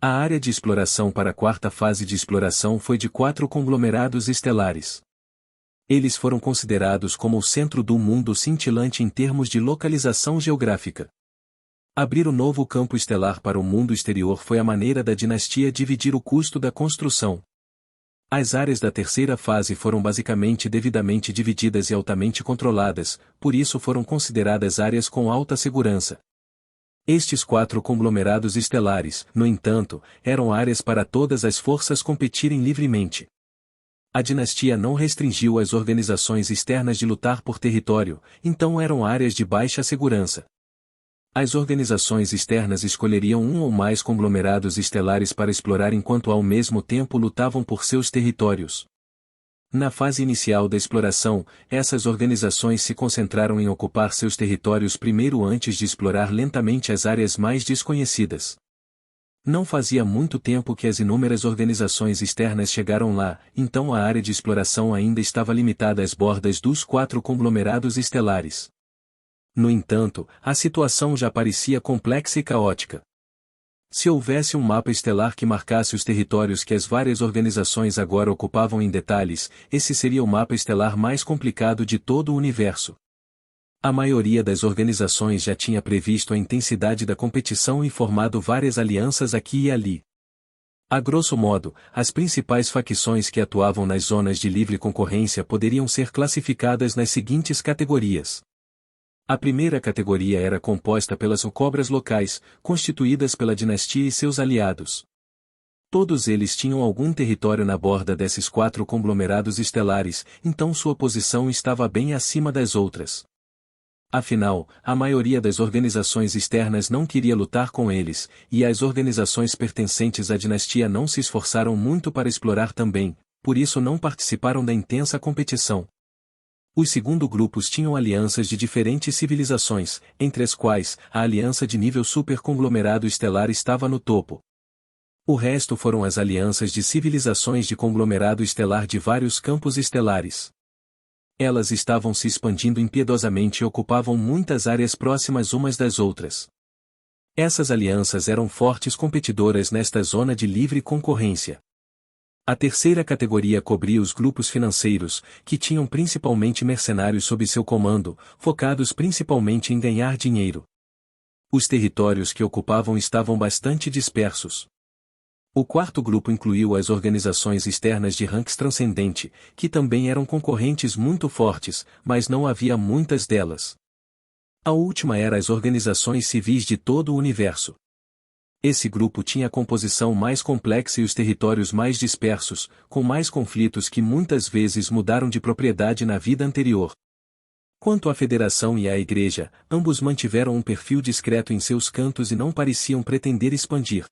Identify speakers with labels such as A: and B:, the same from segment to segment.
A: A área de exploração para a quarta fase de exploração foi de 4 conglomerados estelares. Eles foram considerados como o centro do mundo cintilante em termos de localização geográfica. Abrir o novo campo estelar para o mundo exterior foi a maneira da dinastia dividir o custo da construção. As áreas da terceira fase foram basicamente devidamente divididas e altamente controladas, por isso foram consideradas áreas com alta segurança. Estes 4 conglomerados estelares, no entanto, eram áreas para todas as forças competirem livremente. A dinastia não restringiu as organizações externas de lutar por território, então eram áreas de baixa segurança. As organizações externas escolheriam um ou mais conglomerados estelares para explorar enquanto ao mesmo tempo lutavam por seus territórios. Na fase inicial da exploração, essas organizações se concentraram em ocupar seus territórios primeiro antes de explorar lentamente as áreas mais desconhecidas. Não fazia muito tempo que as inúmeras organizações externas chegaram lá, então a área de exploração ainda estava limitada às bordas dos 4 conglomerados estelares. No entanto, a situação já parecia complexa e caótica. Se houvesse um mapa estelar que marcasse os territórios que as várias organizações agora ocupavam em detalhes, esse seria o mapa estelar mais complicado de todo o universo. A maioria das organizações já tinha previsto a intensidade da competição e formado várias alianças aqui e ali. A grosso modo, as principais facções que atuavam nas zonas de livre concorrência poderiam ser classificadas nas seguintes categorias. A primeira categoria era composta pelas cobras locais, constituídas pela dinastia e seus aliados. Todos eles tinham algum território na borda desses 4 conglomerados estelares, então sua posição estava bem acima das outras. Afinal, a maioria das organizações externas não queria lutar com eles, e as organizações pertencentes à dinastia não se esforçaram muito para explorar também, por isso não participaram da intensa competição. Os segundo grupos tinham alianças de diferentes civilizações, entre as quais, a aliança de nível superconglomerado estelar estava no topo. O resto foram as alianças de civilizações de conglomerado estelar de vários campos estelares. Elas estavam se expandindo impiedosamente e ocupavam muitas áreas próximas umas das outras. Essas alianças eram fortes competidoras nesta zona de livre concorrência. A terceira categoria cobria os grupos financeiros, que tinham principalmente mercenários sob seu comando, focados principalmente em ganhar dinheiro. Os territórios que ocupavam estavam bastante dispersos. O quarto grupo incluiu as organizações externas de ranks transcendente, que também eram concorrentes muito fortes, mas não havia muitas delas. A última era as organizações civis de todo o universo. Esse grupo tinha a composição mais complexa e os territórios mais dispersos, com mais conflitos que muitas vezes mudaram de propriedade na vida anterior. Quanto à Federação e à Igreja, ambos mantiveram um perfil discreto em seus cantos e não pareciam pretender expandir.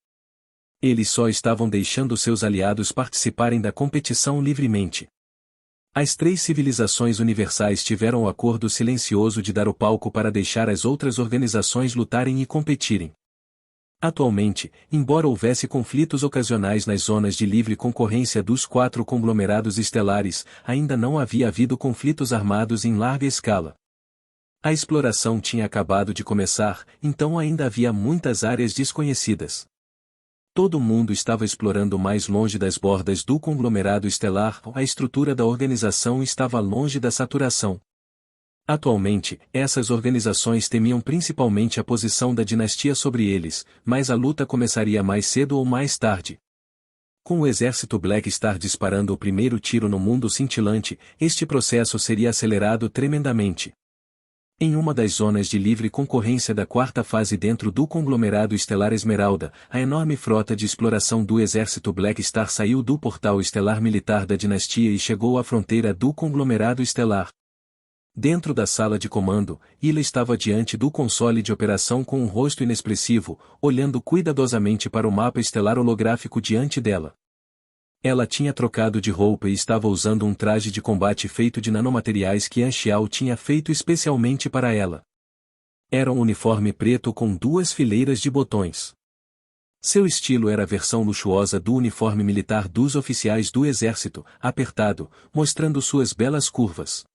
A: Eles só estavam deixando seus aliados participarem da competição livremente. As 3 civilizações universais tiveram o acordo silencioso de dar o palco para deixar as outras organizações lutarem e competirem. Atualmente, embora houvesse conflitos ocasionais nas zonas de livre concorrência dos 4 conglomerados estelares, ainda não havia havido conflitos armados em larga escala. A exploração tinha acabado de começar, então ainda havia muitas áreas desconhecidas. Todo mundo estava explorando mais longe das bordas do conglomerado estelar, a estrutura da organização estava longe da saturação. Atualmente, essas organizações temiam principalmente a posição da dinastia sobre eles, mas a luta começaria mais cedo ou mais tarde. Com o exército Black Star disparando o primeiro tiro no mundo cintilante, este processo seria acelerado tremendamente. Em uma das zonas de livre concorrência da quarta fase dentro do conglomerado estelar Esmeralda, a enorme frota de exploração do exército Black Star saiu do portal estelar militar da dinastia e chegou à fronteira do conglomerado estelar. Dentro da sala de comando, Ila estava diante do console de operação com um rosto inexpressivo, olhando cuidadosamente para o mapa estelar holográfico diante dela. Ela tinha trocado de roupa e estava usando um traje de combate feito de nanomateriais que Anxiao tinha feito especialmente para ela. Era um uniforme preto com 2 fileiras de botões. Seu estilo era a versão luxuosa do uniforme militar dos oficiais do exército, apertado, mostrando suas belas curvas.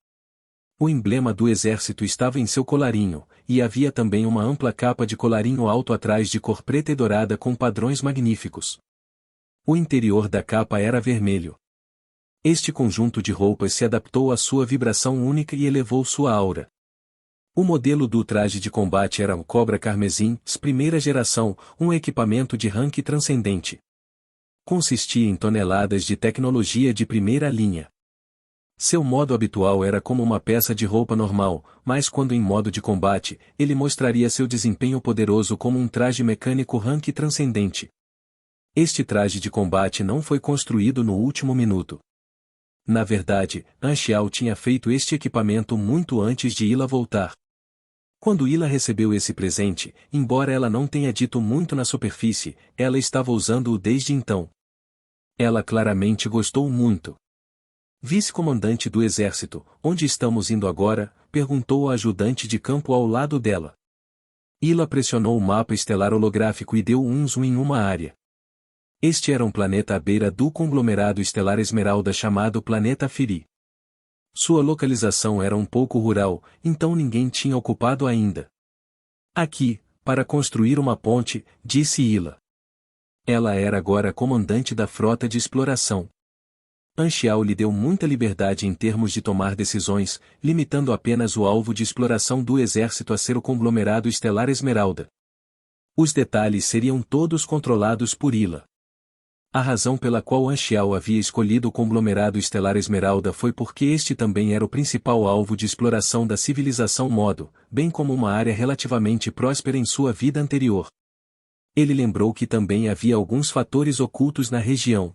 A: O emblema do exército estava em seu colarinho, e havia também uma ampla capa de colarinho alto atrás de cor preta e dourada com padrões magníficos. O interior da capa era vermelho. Este conjunto de roupas se adaptou à sua vibração única e elevou sua aura. O modelo do traje de combate era o Cobra Carmesim, primeira geração, um equipamento de rank transcendente. Consistia em toneladas de tecnologia de primeira linha. Seu modo habitual era como uma peça de roupa normal, mas quando em modo de combate, ele mostraria seu desempenho poderoso como um traje mecânico rank transcendente. Este traje de combate não foi construído no último minuto. Na verdade, Anxiao tinha feito este equipamento muito antes de Ila voltar. Quando Ila recebeu esse presente, embora ela não tenha dito muito na superfície, ela estava usando-o desde então. Ela claramente gostou muito. Vice-comandante do exército, onde estamos indo agora? Perguntou o ajudante de campo ao lado dela. Ila pressionou o mapa estelar holográfico e deu um zoom em uma área. Este era um planeta à beira do conglomerado estelar Esmeralda chamado Planeta Firi. Sua localização era um pouco rural, então ninguém tinha ocupado ainda. Aqui, para construir uma ponte, disse Ila. Ela era agora comandante da frota de exploração. Anxiao lhe deu muita liberdade em termos de tomar decisões, limitando apenas o alvo de exploração do exército a ser o conglomerado estelar Esmeralda. Os detalhes seriam todos controlados por Ila. A razão pela qual Anxiao havia escolhido o conglomerado estelar Esmeralda foi porque este também era o principal alvo de exploração da civilização Modo, bem como uma área relativamente próspera em sua vida anterior. Ele lembrou que também havia alguns fatores ocultos na região.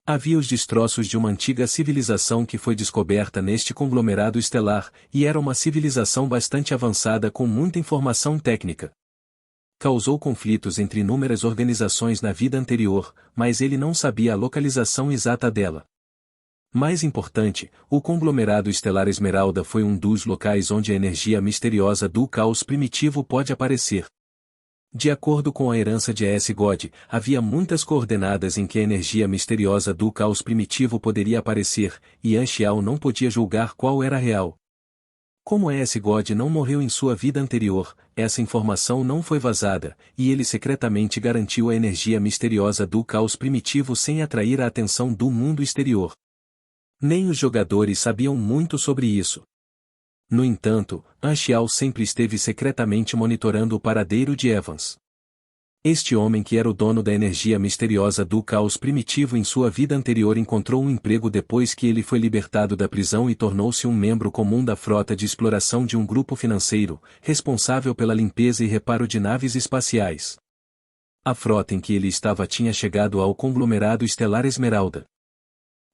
A: Havia os destroços de uma antiga civilização que foi descoberta neste conglomerado estelar, e era uma civilização bastante avançada com muita informação técnica. Causou conflitos entre inúmeras organizações na vida anterior, mas ele não sabia a localização exata dela. Mais importante, o conglomerado estelar Esmeralda foi um dos locais onde a energia misteriosa do caos primitivo pode aparecer. De acordo com a herança de God, havia muitas coordenadas em que a energia misteriosa do caos primitivo poderia aparecer, e Anxiao não podia julgar qual era real. Como God não morreu em sua vida anterior, essa informação não foi vazada, e ele secretamente garantiu a energia misteriosa do caos primitivo sem atrair a atenção do mundo exterior. Nem os jogadores sabiam muito sobre isso. No entanto, Anxiao sempre esteve secretamente monitorando o paradeiro de Evans. Este homem que era o dono da energia misteriosa do caos primitivo em sua vida anterior encontrou um emprego depois que ele foi libertado da prisão e tornou-se um membro comum da frota de exploração de um grupo financeiro, responsável pela limpeza e reparo de naves espaciais. A frota em que ele estava tinha chegado ao conglomerado estelar Esmeralda.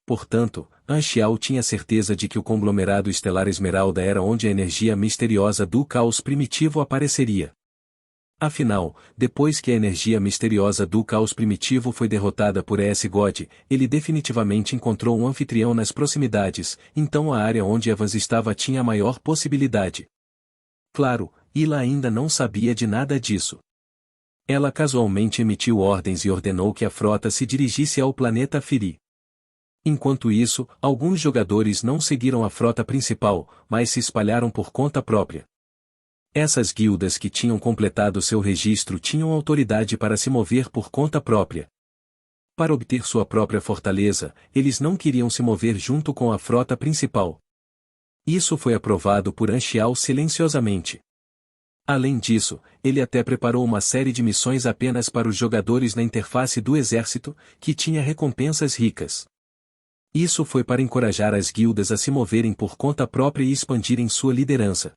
A: Portanto, Anxiao tinha certeza de que o conglomerado estelar Esmeralda era onde a energia misteriosa do caos primitivo apareceria. Afinal, depois que a energia misteriosa do caos primitivo foi derrotada por God, ele definitivamente encontrou um anfitrião nas proximidades, então a área onde Evans estava tinha a maior possibilidade. Claro, Ila ainda não sabia de nada disso. Ela casualmente emitiu ordens e ordenou que a frota se dirigisse ao planeta Firi. Enquanto isso, alguns jogadores não seguiram a frota principal, mas se espalharam por conta própria. Essas guildas que tinham completado seu registro tinham autoridade para se mover por conta própria. Para obter sua própria fortaleza, eles não queriam se mover junto com a frota principal. Isso foi aprovado por Anxiao silenciosamente. Além disso, ele até preparou uma série de missões apenas para os jogadores na interface do exército, que tinha recompensas ricas. Isso foi para encorajar as guildas a se moverem por conta própria e expandirem sua liderança.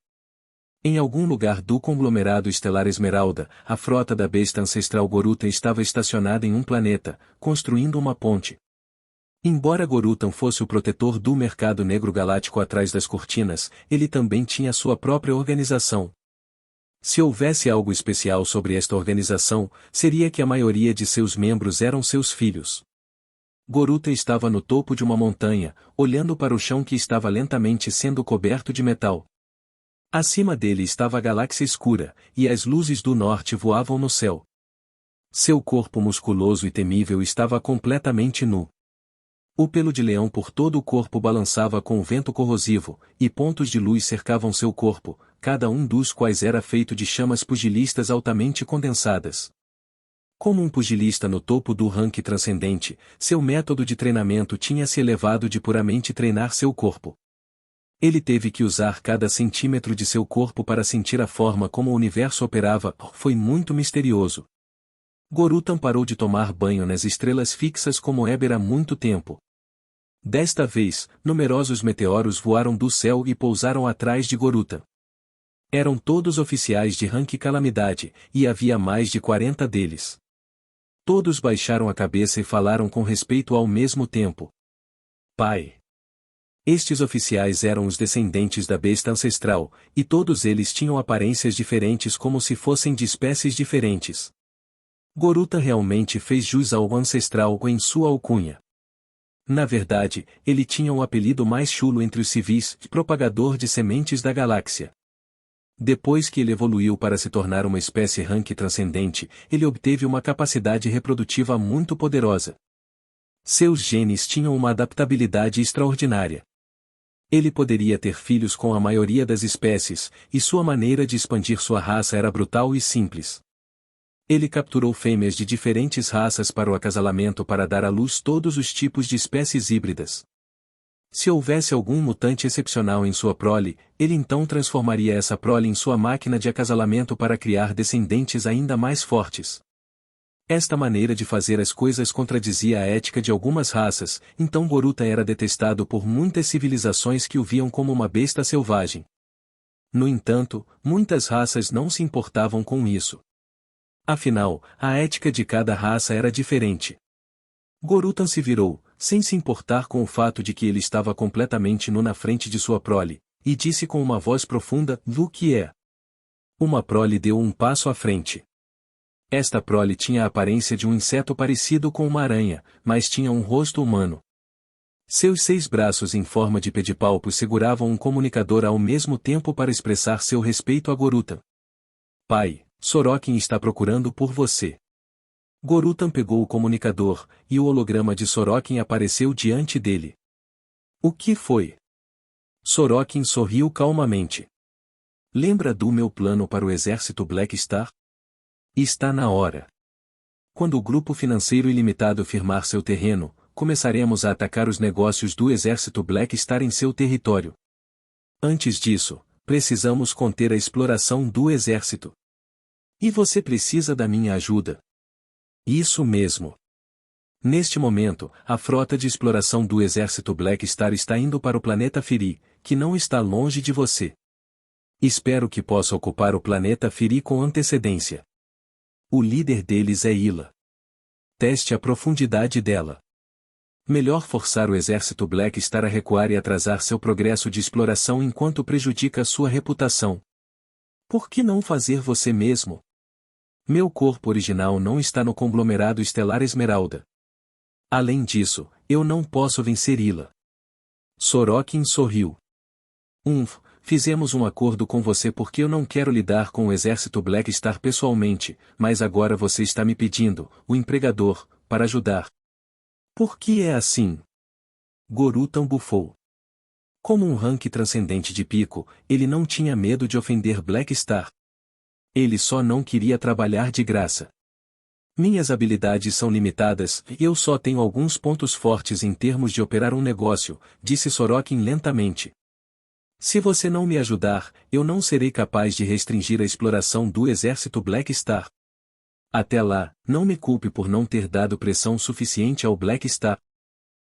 A: Em algum lugar do conglomerado estelar Esmeralda, a frota da besta ancestral Gorutan estava estacionada em um planeta, construindo uma ponte. Embora Gorutan fosse o protetor do mercado negro galáctico atrás das cortinas, ele também tinha sua própria organização. Se houvesse algo especial sobre esta organização, seria que a maioria de seus membros eram seus filhos. Gorutan estava no topo de uma montanha, olhando para o chão que estava lentamente sendo coberto de metal. Acima dele estava a galáxia escura, e as luzes do norte voavam no céu. Seu corpo musculoso e temível estava completamente nu. O pelo de leão por todo o corpo balançava com o vento corrosivo, e pontos de luz cercavam seu corpo, cada um dos quais era feito de chamas pugilistas altamente condensadas. Como um pugilista no topo do ranking transcendente, seu método de treinamento tinha se elevado de puramente treinar seu corpo. Ele teve que usar cada centímetro de seu corpo para sentir a forma como o universo operava. Foi muito misterioso. Gorutan parou de tomar banho nas estrelas fixas como Eber há muito tempo. Desta vez, numerosos meteoros voaram do céu e pousaram atrás de Gorutan. Eram todos oficiais de rank calamidade, e havia mais de 40 deles. Todos baixaram a cabeça e falaram com respeito ao mesmo tempo. Pai. Estes oficiais eram os descendentes da besta ancestral, e todos eles tinham aparências diferentes como se fossem de espécies diferentes. Gorutan realmente fez jus ao ancestral em sua alcunha. Na verdade, ele tinha o apelido mais chulo entre os civis, propagador de sementes da galáxia. Depois que ele evoluiu para se tornar uma espécie rank transcendente, ele obteve uma capacidade reprodutiva muito poderosa. Seus genes tinham uma adaptabilidade extraordinária. Ele poderia ter filhos com a maioria das espécies, e sua maneira de expandir sua raça era brutal e simples. Ele capturou fêmeas de diferentes raças para o acasalamento para dar à luz todos os tipos de espécies híbridas. Se houvesse algum mutante excepcional em sua prole, ele então transformaria essa prole em sua máquina de acasalamento para criar descendentes ainda mais fortes. Esta maneira de fazer as coisas contradizia a ética de algumas raças, então Gorutan era detestado por muitas civilizações que o viam como uma besta selvagem. No entanto, muitas raças não se importavam com isso. Afinal, a ética de cada raça era diferente. Gorutan se virou, sem se importar com o fato de que ele estava completamente nu na frente de sua prole, e disse com uma voz profunda: "O que é?" Uma prole deu um passo à frente. Esta prole tinha a aparência de um inseto parecido com uma aranha, mas tinha um rosto humano. Seus 6 braços em forma de pedipalpos seguravam um comunicador ao mesmo tempo para expressar seu respeito a Gorutan. Pai, Sorokin está procurando por você. Gorutan pegou o comunicador, e o holograma de Sorokin apareceu diante dele. O que foi? Sorokin sorriu calmamente. Lembra do meu plano para o exército Black Star? Está na hora. Quando o grupo financeiro ilimitado firmar seu terreno, começaremos a atacar os negócios do exército Black Star em seu território. Antes disso, precisamos conter a exploração do exército. E você precisa da minha ajuda. Isso mesmo. Neste momento, a frota de exploração do exército Black Star está indo para o planeta Firi, que não está longe de você. Espero que possa ocupar o planeta Firi com antecedência. O líder deles é Ila. Teste a profundidade dela. Melhor forçar o exército Black Star a recuar e atrasar seu progresso de exploração enquanto prejudica sua reputação. Por que não fazer você mesmo? Meu corpo original não está no conglomerado estelar Esmeralda. Além disso, eu não posso vencer Ila. Sorokin sorriu. Fizemos um acordo com você porque eu não quero lidar com o exército Black Star pessoalmente, mas agora você está me pedindo, o empregador, para ajudar. Por que é assim? Gorutan bufou. Como um rank transcendente de pico, ele não tinha medo de ofender Black Star. Ele só não queria trabalhar de graça. Minhas habilidades são limitadas, e eu só tenho alguns pontos fortes em termos de operar um negócio, disse Sorokin lentamente. Se você não me ajudar, eu não serei capaz de restringir a exploração do exército Black Star. Até lá, não me culpe por não ter dado pressão suficiente ao Black Star.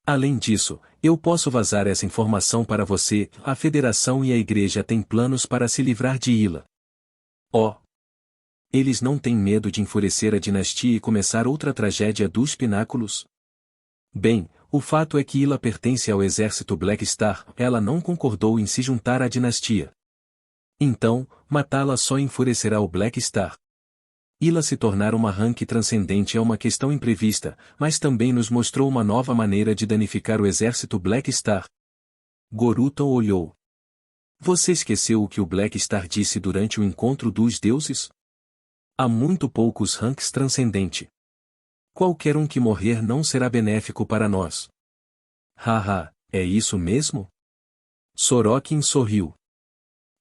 A: Além disso, eu posso vazar essa informação para você. A Federação e a Igreja têm planos para se livrar de Ila. Eles não têm medo de enfurecer a dinastia e começar outra tragédia dos pináculos? Bem, o fato é que Ila pertence ao exército Black Star, ela não concordou em se juntar à dinastia. Então, matá-la só enfurecerá o Black Star. Ila se tornar uma rank transcendente é uma questão imprevista, mas também nos mostrou uma nova maneira de danificar o exército Black Star. Gorutan olhou. Você esqueceu o que o Black Star disse durante o encontro dos deuses? Há muito poucos ranks transcendente. Qualquer um que morrer não será benéfico para nós. Haha, é isso mesmo? Sorokin sorriu.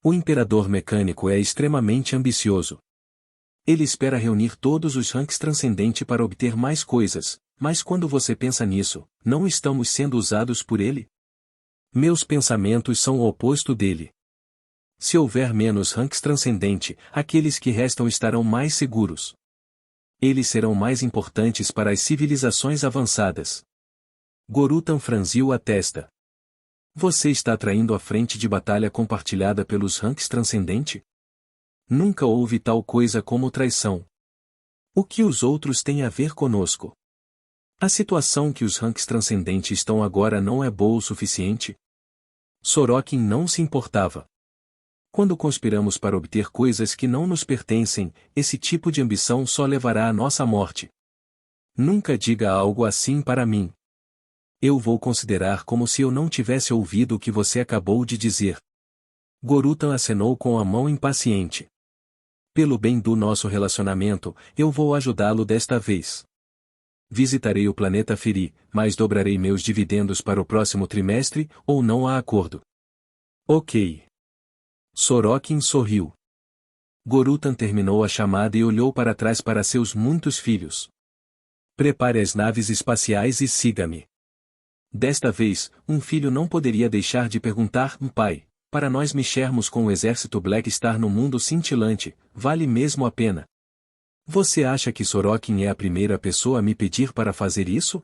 A: O imperador mecânico é extremamente ambicioso. Ele espera reunir todos os ranks transcendentes para obter mais coisas, mas quando você pensa nisso, não estamos sendo usados por ele? Meus pensamentos são o oposto dele. Se houver menos ranks transcendente, aqueles que restam estarão mais seguros. Eles serão mais importantes para as civilizações avançadas. Gorutan franziu a testa. Você está traindo a frente de batalha compartilhada pelos ranks transcendente? Nunca houve tal coisa como traição. O que os outros têm a ver conosco? A situação que os ranks transcendentes estão agora não é boa o suficiente? Sorokin não se importava. Quando conspiramos para obter coisas que não nos pertencem, esse tipo de ambição só levará à nossa morte. Nunca diga algo assim para mim. Eu vou considerar como se eu não tivesse ouvido o que você acabou de dizer. Gorutan acenou com a mão impaciente. Pelo bem do nosso relacionamento, eu vou ajudá-lo desta vez. Visitarei o planeta Feri, mas dobrarei meus dividendos para o próximo trimestre, ou não há acordo. Ok. Sorokin sorriu. Gorutan terminou a chamada e olhou para trás para seus muitos filhos. Prepare as naves espaciais e siga-me. Desta vez, um filho não poderia deixar de perguntar: pai, para nós mexermos com o exército Black Star no mundo cintilante, vale mesmo a pena? Você acha que Sorokin é a primeira pessoa a me pedir para fazer isso?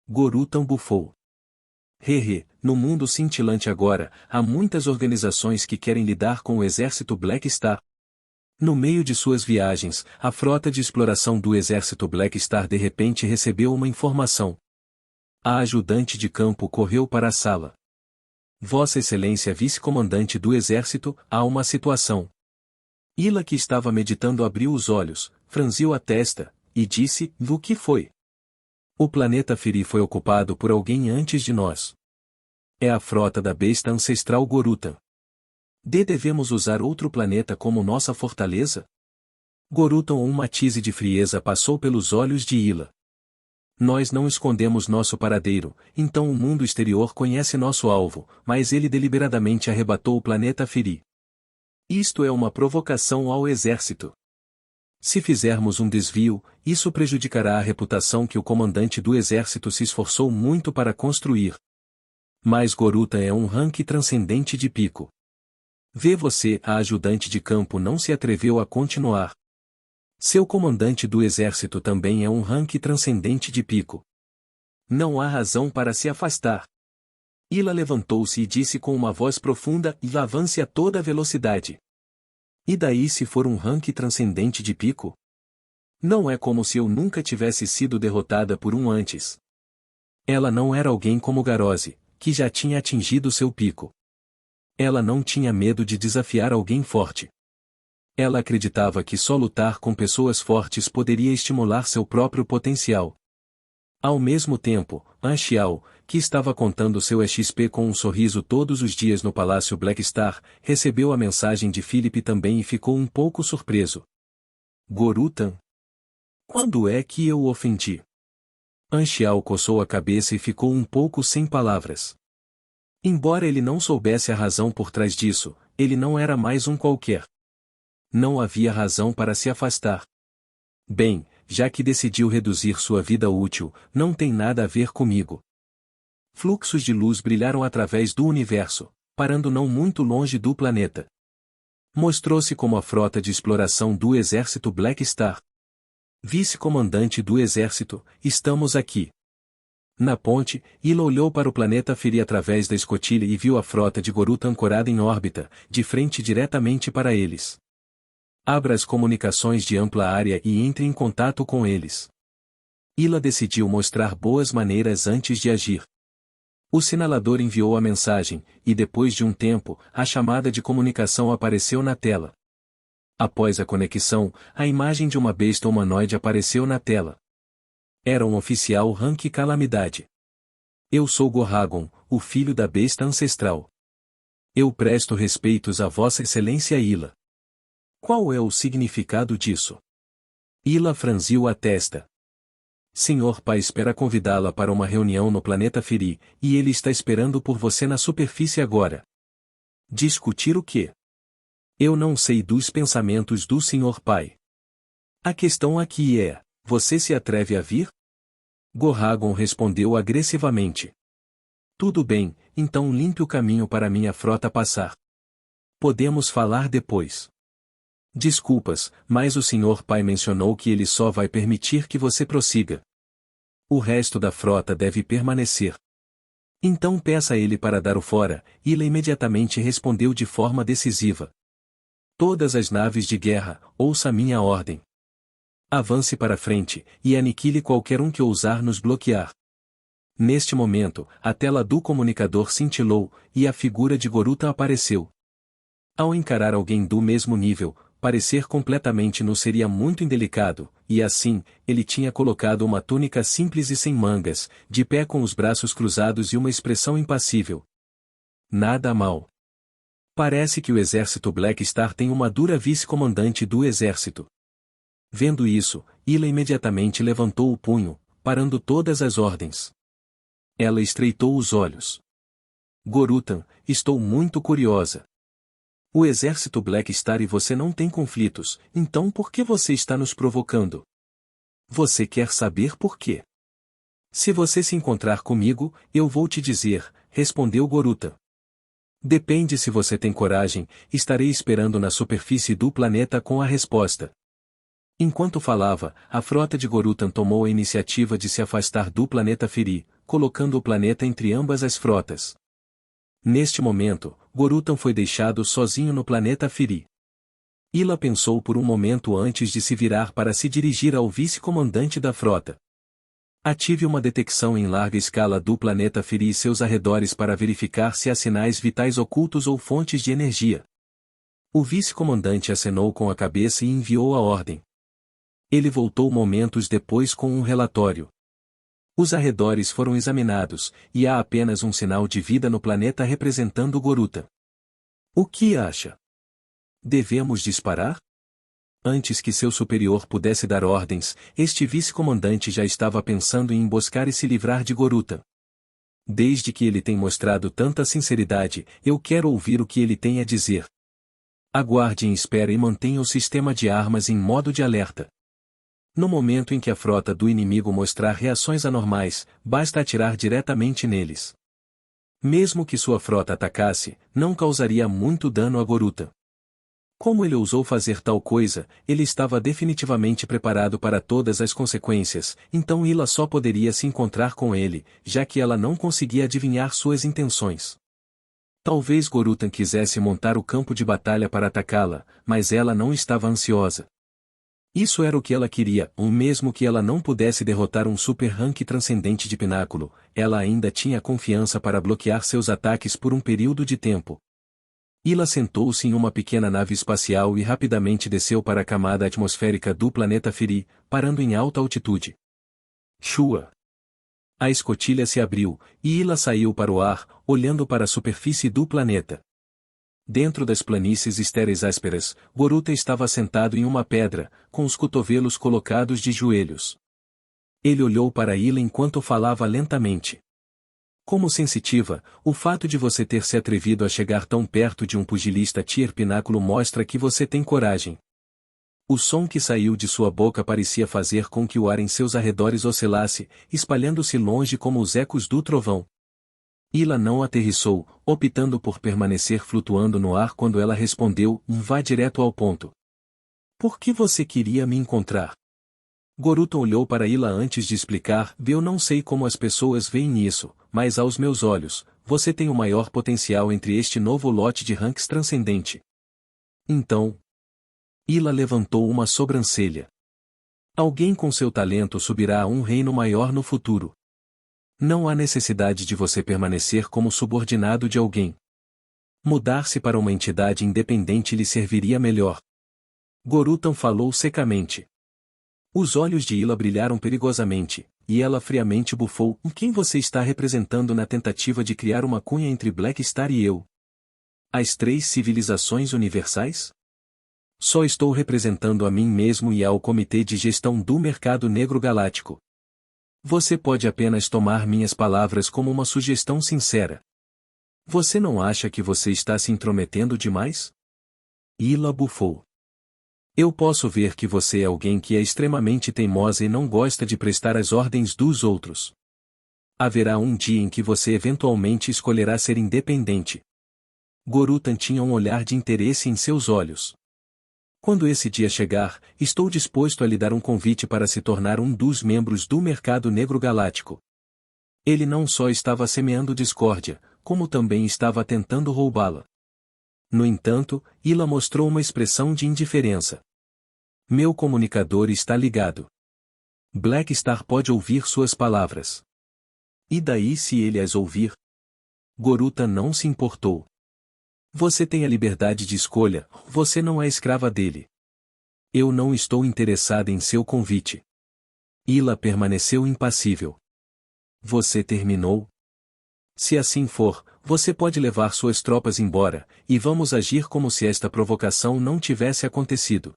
A: Gorutan bufou. Hehe, no mundo cintilante agora, há muitas organizações que querem lidar com o exército Black Star. No meio de suas viagens, a frota de exploração do exército Black Star de repente recebeu uma informação. A ajudante de campo correu para a sala. Vossa Excelência Vice-Comandante do Exército, há uma situação. Ila, que estava meditando, abriu os olhos, franziu a testa, e disse: o que foi? O planeta Feri foi ocupado por alguém antes de nós. É a frota da besta ancestral Gorutan. Devemos usar outro planeta como nossa fortaleza? Gorutan, um matiz de frieza passou pelos olhos de Ila. Nós não escondemos nosso paradeiro, então o mundo exterior conhece nosso alvo, mas ele deliberadamente arrebatou o planeta Feri. Isto é uma provocação ao exército. Se fizermos um desvio, isso prejudicará a reputação que o comandante do exército se esforçou muito para construir. Mas Gorutan é um rank transcendente de pico. Vê você, a ajudante de campo não se atreveu a continuar. Seu comandante do exército também é um rank transcendente de pico. Não há razão para se afastar. Ila levantou-se e disse com uma voz profunda: e avance a toda velocidade. E daí se for um rank transcendente de pico? Não é como se eu nunca tivesse sido derrotada por um antes. Ela não era alguém como Garose, que já tinha atingido seu pico. Ela não tinha medo de desafiar alguém forte. Ela acreditava que só lutar com pessoas fortes poderia estimular seu próprio potencial. Ao mesmo tempo, An Xiao, que estava contando seu XP com um sorriso todos os dias no Palácio Black Star, recebeu a mensagem de Philip também e ficou um pouco surpreso. Gorutan? Quando é que eu o ofendi? An Xiao coçou a cabeça e ficou um pouco sem palavras. Embora ele não soubesse a razão por trás disso, ele não era mais um qualquer. Não havia razão para se afastar. Bem, já que decidiu reduzir sua vida útil, não tem nada a ver comigo. Fluxos de luz brilharam através do universo, parando não muito longe do planeta. Mostrou-se como a frota de exploração do exército Black Star. Vice-comandante do exército, estamos aqui. Na ponte, Ila olhou para o planeta Feri através da escotilha e viu a frota de Gorutan ancorada em órbita, de frente diretamente para eles. Abra as comunicações de ampla área e entre em contato com eles. Ila decidiu mostrar boas maneiras antes de agir. O sinalador enviou a mensagem, e depois de um tempo, a chamada de comunicação apareceu na tela. Após a conexão, a imagem de uma besta humanoide apareceu na tela. Era um oficial rank Calamidade. Eu sou Gorragon, o filho da besta ancestral. Eu presto respeitos a Vossa Excelência Ila. Qual é o significado disso? Ila franziu a testa. Senhor Pai espera convidá-la para uma reunião no planeta Feri, e ele está esperando por você na superfície agora. Discutir o quê? Eu não sei dos pensamentos do Senhor Pai. A questão aqui é, você se atreve a vir? Gorhagon respondeu agressivamente. Tudo bem, então limpe o caminho para minha frota passar. Podemos falar depois. Desculpas, mas o Senhor Pai mencionou que ele só vai permitir que você prossiga. O resto da frota deve permanecer. Então peça a ele para dar o fora, Ila imediatamente respondeu de forma decisiva. Todas as naves de guerra, ouça minha ordem. Avance para frente, e aniquile qualquer um que ousar nos bloquear. Neste momento, a tela do comunicador cintilou, e a figura de Goruta apareceu. Ao encarar alguém do mesmo nível, parecer completamente nu seria muito indelicado, e assim, ele tinha colocado uma túnica simples e sem mangas, de pé com os braços cruzados e uma expressão impassível. Nada mal. Parece que o exército Black Star tem uma dura vice-comandante do exército. Vendo isso, Ila imediatamente levantou o punho, parando todas as ordens. Ela estreitou os olhos. Gorutan, estou muito curiosa. O exército Black Star e você não têm conflitos, então por que você está nos provocando? Você quer saber por quê? Se você se encontrar comigo, eu vou te dizer, respondeu Gorutan. Depende se você tem coragem, estarei esperando na superfície do planeta com a resposta. Enquanto falava, a frota de Gorutan tomou a iniciativa de se afastar do planeta Feri, colocando o planeta entre ambas as frotas. Neste momento, Gorutan foi deixado sozinho no planeta Feri. Ila pensou por um momento antes de se virar para se dirigir ao vice-comandante da frota. Ative uma detecção em larga escala do planeta Feri e seus arredores para verificar se há sinais vitais ocultos ou fontes de energia. O vice-comandante acenou com a cabeça e enviou a ordem. Ele voltou momentos depois com um relatório. Os arredores foram examinados, e há apenas um sinal de vida no planeta representando Goruta. O que acha? Devemos disparar? Antes que seu superior pudesse dar ordens, este vice-comandante já estava pensando em emboscar e se livrar de Goruta. Desde que ele tem mostrado tanta sinceridade, eu quero ouvir o que ele tem a dizer. Aguarde em espera e mantenha o sistema de armas em modo de alerta. No momento em que a frota do inimigo mostrar reações anormais, basta atirar diretamente neles. Mesmo que sua frota atacasse, não causaria muito dano a Goruta. Como ele ousou fazer tal coisa, ele estava definitivamente preparado para todas as consequências, então Ila só poderia se encontrar com ele, já que ela não conseguia adivinhar suas intenções. Talvez Gorutan quisesse montar o campo de batalha para atacá-la, mas ela não estava ansiosa. Isso era o que ela queria, mesmo que ela não pudesse derrotar um super rank transcendente de pináculo, ela ainda tinha confiança para bloquear seus ataques por um período de tempo. Ila sentou-se em uma pequena nave espacial e rapidamente desceu para a camada atmosférica do planeta Feri, parando em alta altitude. Shua! A escotilha se abriu, e Ila saiu para o ar, olhando para a superfície do planeta. Dentro das planícies estéreis ásperas, Goruta estava sentado em uma pedra, com os cotovelos colocados de joelhos. Ele olhou para Ila enquanto falava lentamente. Como sensitiva, o fato de você ter se atrevido a chegar tão perto de um pugilista Tier Pináculo mostra que você tem coragem. O som que saiu de sua boca parecia fazer com que o ar em seus arredores oscilasse, espalhando-se longe como os ecos do trovão. Ila não aterrissou, optando por permanecer flutuando no ar quando ela respondeu, vá direto ao ponto. Por que você queria me encontrar? Goruta olhou para Ila antes de explicar, eu não sei como as pessoas veem isso, mas aos meus olhos, você tem o maior potencial entre este novo lote de ranks transcendente. Então, Ila levantou uma sobrancelha. Alguém com seu talento subirá a um reino maior no futuro. Não há necessidade de você permanecer como subordinado de alguém. Mudar-se para uma entidade independente lhe serviria melhor. Gorutan falou secamente. Os olhos de Ila brilharam perigosamente, e ela friamente bufou. Quem você está representando na tentativa de criar uma cunha entre Black Star e eu? As 3 civilizações universais? Só estou representando a mim mesmo e ao Comitê de Gestão do Mercado Negro Galáctico. Você pode apenas tomar minhas palavras como uma sugestão sincera. Você não acha que você está se intrometendo demais? Ila bufou. Eu posso ver que você é alguém que é extremamente teimosa e não gosta de prestar as ordens dos outros. Haverá um dia em que você eventualmente escolherá ser independente. Gorutan tinha um olhar de interesse em seus olhos. Quando esse dia chegar, estou disposto a lhe dar um convite para se tornar um dos membros do Mercado Negro Galáctico. Ele não só estava semeando discórdia, como também estava tentando roubá-la. No entanto, Ila mostrou uma expressão de indiferença. Meu comunicador está ligado. Black Star pode ouvir suas palavras. E daí se ele as ouvir? Gorutan não se importou. Você tem a liberdade de escolha, você não é escrava dele. Eu não estou interessada em seu convite. Ila permaneceu impassível. Você terminou? Se assim for, você pode levar suas tropas embora, e vamos agir como se esta provocação não tivesse acontecido.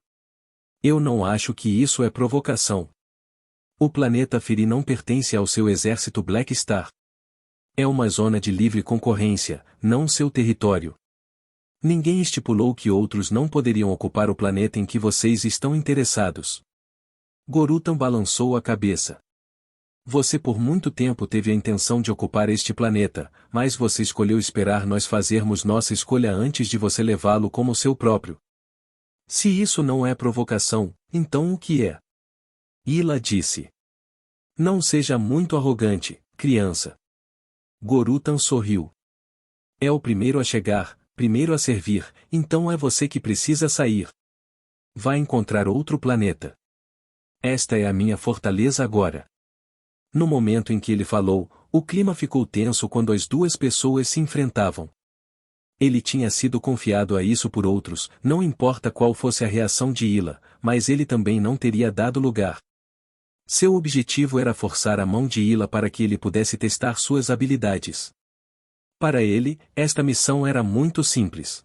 A: Eu não acho que isso é provocação. O planeta Firi não pertence ao seu exército Black Star. É uma zona de livre concorrência, não seu território. Ninguém estipulou que outros não poderiam ocupar o planeta em que vocês estão interessados. Gorutan balançou a cabeça. Você por muito tempo teve a intenção de ocupar este planeta, mas você escolheu esperar nós fazermos nossa escolha antes de você levá-lo como seu próprio. Se isso não é provocação, então o que é? Ila disse. Não seja muito arrogante, criança. Gorutan sorriu. É o primeiro a chegar, primeiro a servir, então é você que precisa sair. Vai encontrar outro planeta. Esta é a minha fortaleza agora. No momento em que ele falou, o clima ficou tenso quando as duas pessoas se enfrentavam. Ele tinha sido confiado a isso por outros, não importa qual fosse a reação de Ila, mas ele também não teria dado lugar. Seu objetivo era forçar a mão de Ila para que ele pudesse testar suas habilidades. Para ele, esta missão era muito simples.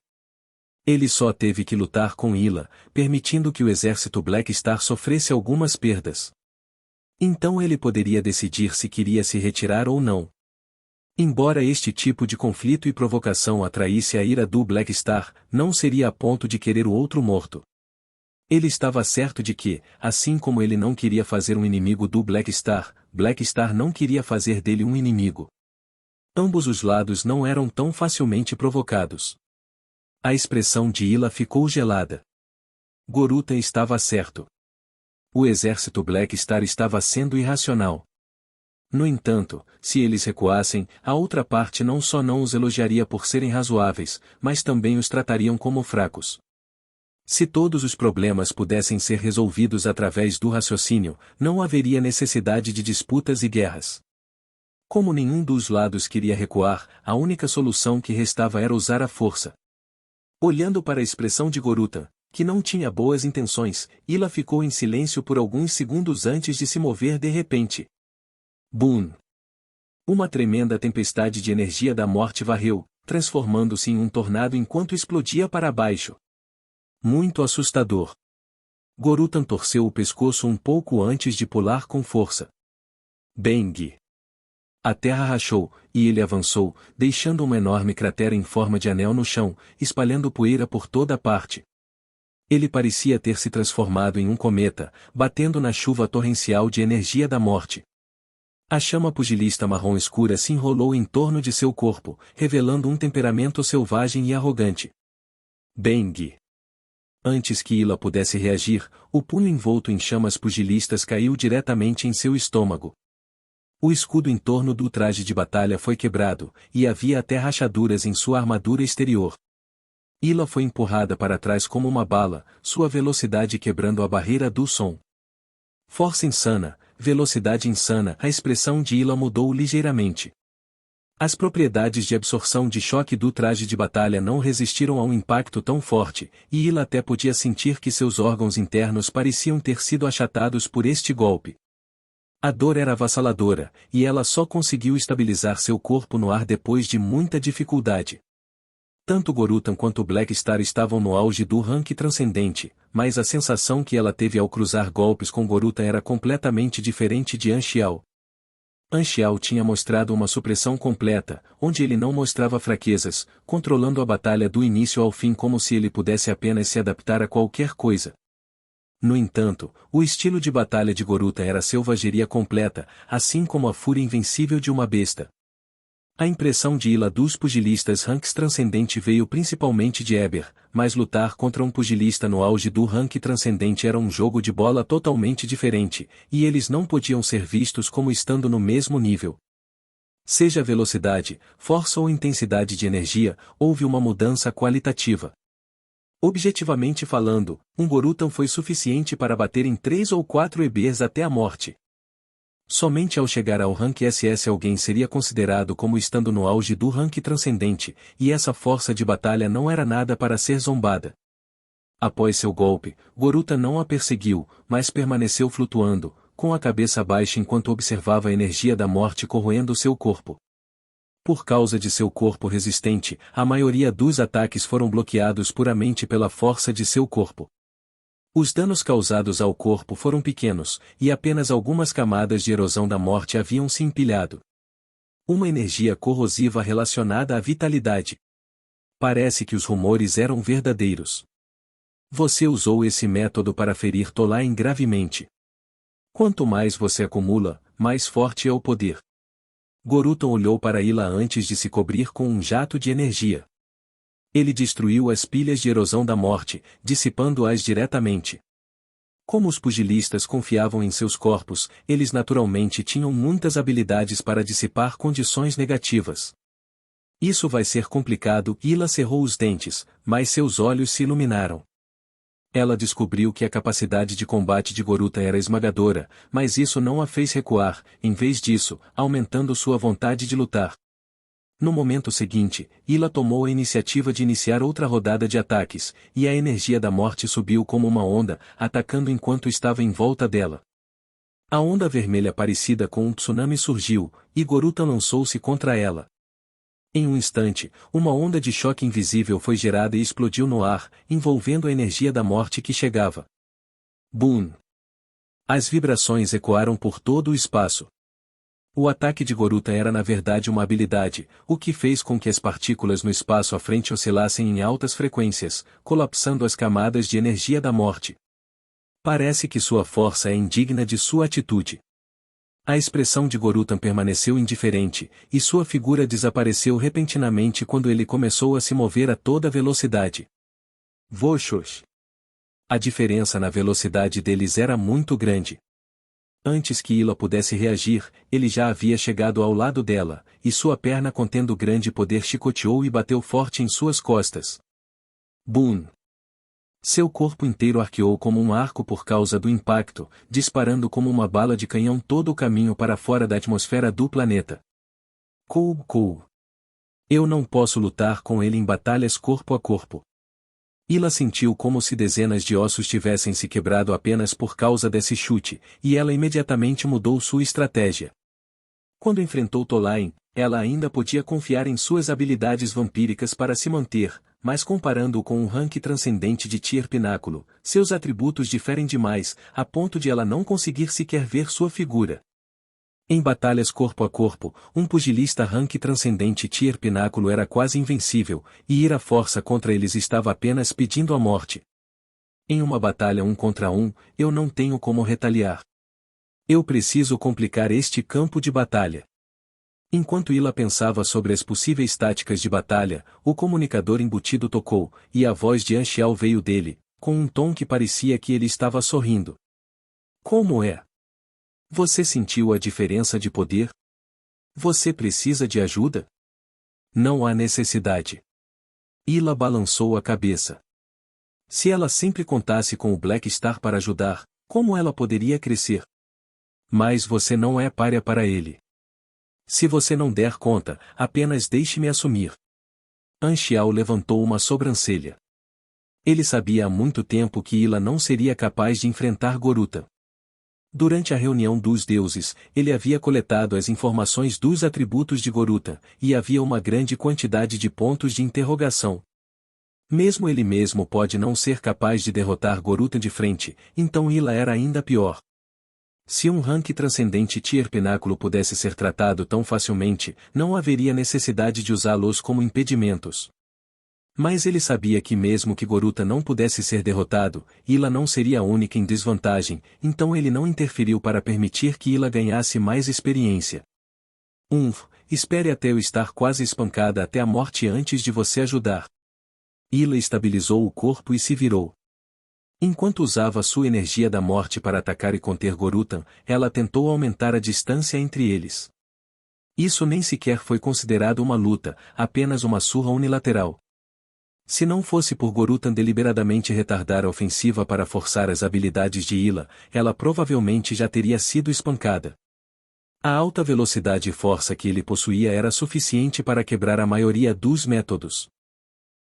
A: Ele só teve que lutar com Ila, permitindo que o exército Black Star sofresse algumas perdas. Então ele poderia decidir se queria se retirar ou não. Embora este tipo de conflito e provocação atraísse a ira do Black Star, não seria a ponto de querer o outro morto. Ele estava certo de que, assim como ele não queria fazer um inimigo do Black Star não queria fazer dele um inimigo. Ambos os lados não eram tão facilmente provocados. A expressão de Ila ficou gelada. Gorutan estava certo. O exército Black Star estava sendo irracional. No entanto, se eles recuassem, a outra parte não só não os elogiaria por serem razoáveis, mas também os tratariam como fracos. Se todos os problemas pudessem ser resolvidos através do raciocínio, não haveria necessidade de disputas e guerras. Como nenhum dos lados queria recuar, a única solução que restava era usar a força. Olhando para a expressão de Gorutan, que não tinha boas intenções, Ila ficou em silêncio por alguns segundos antes de se mover de repente. Boom! Uma tremenda tempestade de energia da morte varreu, transformando-se em um tornado enquanto explodia para baixo. Muito assustador. Gorutan torceu o pescoço um pouco antes de pular com força. Bang! A terra rachou, e ele avançou, deixando uma enorme cratera em forma de anel no chão, espalhando poeira por toda parte. Ele parecia ter se transformado em um cometa, batendo na chuva torrencial de energia da morte. A chama pugilista marrom escura se enrolou em torno de seu corpo, revelando um temperamento selvagem e arrogante. Bang! Antes que Ila pudesse reagir, o punho envolto em chamas pugilistas caiu diretamente em seu estômago. O escudo em torno do traje de batalha foi quebrado, e havia até rachaduras em sua armadura exterior. Ila foi empurrada para trás como uma bala, sua velocidade quebrando a barreira do som. Força insana, velocidade insana. A expressão de Ila mudou ligeiramente. As propriedades de absorção de choque do traje de batalha não resistiram a um impacto tão forte, e Ila até podia sentir que seus órgãos internos pareciam ter sido achatados por este golpe. A dor era avassaladora, e ela só conseguiu estabilizar seu corpo no ar depois de muita dificuldade. Tanto Gorutan quanto Black Star estavam no auge do rank transcendente, mas a sensação que ela teve ao cruzar golpes com Gorutan era completamente diferente de Anxiao. Anxiao tinha mostrado uma supressão completa, onde ele não mostrava fraquezas, controlando a batalha do início ao fim como se ele pudesse apenas se adaptar a qualquer coisa. No entanto, o estilo de batalha de Goruta era selvageria completa, assim como a fúria invencível de uma besta. A impressão de ira dos pugilistas ranks transcendente veio principalmente de Eber, mas lutar contra um pugilista no auge do rank transcendente era um jogo de bola totalmente diferente, e eles não podiam ser vistos como estando no mesmo nível. Seja velocidade, força ou intensidade de energia, houve uma mudança qualitativa. Objetivamente falando, um Gorutan foi suficiente para bater em 3 ou 4 EBs até a morte. Somente ao chegar ao rank SS alguém seria considerado como estando no auge do rank transcendente, e essa força de batalha não era nada para ser zombada. Após seu golpe, Goruta não a perseguiu, mas permaneceu flutuando, com a cabeça baixa enquanto observava a energia da morte corroendo seu corpo. Por causa de seu corpo resistente, a maioria dos ataques foram bloqueados puramente pela força de seu corpo. Os danos causados ao corpo foram pequenos, e apenas algumas camadas de erosão da morte haviam se empilhado. Uma energia corrosiva relacionada à vitalidade. Parece que os rumores eram verdadeiros. Você usou esse método para ferir Tolain gravemente. Quanto mais você acumula, mais forte é o poder. Gorutan olhou para Ila antes de se cobrir com um jato de energia. Ele destruiu as pilhas de erosão da morte, dissipando-as diretamente. Como os pugilistas confiavam em seus corpos, eles naturalmente tinham muitas habilidades para dissipar condições negativas. Isso vai ser complicado. Ila cerrou os dentes, mas seus olhos se iluminaram. Ela descobriu que a capacidade de combate de Goruta era esmagadora, mas isso não a fez recuar, em vez disso, aumentando sua vontade de lutar. No momento seguinte, Ila tomou a iniciativa de iniciar outra rodada de ataques, e a energia da morte subiu como uma onda, atacando enquanto estava em volta dela. A onda vermelha parecida com um tsunami surgiu, e Goruta lançou-se contra ela. Em um instante, uma onda de choque invisível foi gerada e explodiu no ar, envolvendo a energia da morte que chegava. Boom! As vibrações ecoaram por todo o espaço. O ataque de Goruta era na verdade uma habilidade, o que fez com que as partículas no espaço à frente oscilassem em altas frequências, colapsando as camadas de energia da morte. Parece que sua força é indigna de sua atitude. A expressão de Gorutan permaneceu indiferente, e sua figura desapareceu repentinamente quando ele começou a se mover a toda velocidade. Voxos! A diferença na velocidade deles era muito grande. Antes que Ila pudesse reagir, ele já havia chegado ao lado dela, e sua perna contendo grande poder chicoteou e bateu forte em suas costas. Boom! Seu corpo inteiro arqueou como um arco por causa do impacto, disparando como uma bala de canhão todo o caminho para fora da atmosfera do planeta. Kou. Eu não posso lutar com ele em batalhas corpo a corpo. Ila sentiu como se dezenas de ossos tivessem se quebrado apenas por causa desse chute, e ela imediatamente mudou sua estratégia. Quando enfrentou Tolain, ela ainda podia confiar em suas habilidades vampíricas para se manter, mas comparando-o com um rank transcendente de Tier Pináculo, seus atributos diferem demais, a ponto de ela não conseguir sequer ver sua figura. Em batalhas corpo a corpo, um pugilista rank transcendente Tier Pináculo era quase invencível, e ir à força contra eles estava apenas pedindo a morte. Em uma batalha 1 contra 1, eu não tenho como retaliar. Eu preciso complicar este campo de batalha. Enquanto Ila pensava sobre as possíveis táticas de batalha, o comunicador embutido tocou, e a voz de Anxiao veio dele, com um tom que parecia que ele estava sorrindo. Como é? Você sentiu a diferença de poder? Você precisa de ajuda? Não há necessidade. Ila balançou a cabeça. Se ela sempre contasse com o Black Star para ajudar, como ela poderia crescer? Mas você não é pária para ele. Se você não der conta, apenas deixe-me assumir. Anxiao levantou uma sobrancelha. Ele sabia há muito tempo que Ila não seria capaz de enfrentar Goruta. Durante a reunião dos deuses, ele havia coletado as informações dos atributos de Goruta, e havia uma grande quantidade de pontos de interrogação. Mesmo ele mesmo pode não ser capaz de derrotar Goruta de frente, então Ila era ainda pior. Se um rank transcendente Tier Pináculo pudesse ser tratado tão facilmente, não haveria necessidade de usá-los como impedimentos. Mas ele sabia que mesmo que Goruta não pudesse ser derrotado, Ila não seria a única em desvantagem, então ele não interferiu para permitir que Ila ganhasse mais experiência. Espere até eu estar quase espancada até a morte antes de você ajudar. Ila estabilizou o corpo e se virou. Enquanto usava sua energia da morte para atacar e conter Gorutan, ela tentou aumentar a distância entre eles. Isso nem sequer foi considerado uma luta, apenas uma surra unilateral. Se não fosse por Gorutan deliberadamente retardar a ofensiva para forçar as habilidades de Ila, ela provavelmente já teria sido espancada. A alta velocidade e força que ele possuía era suficiente para quebrar a maioria dos métodos.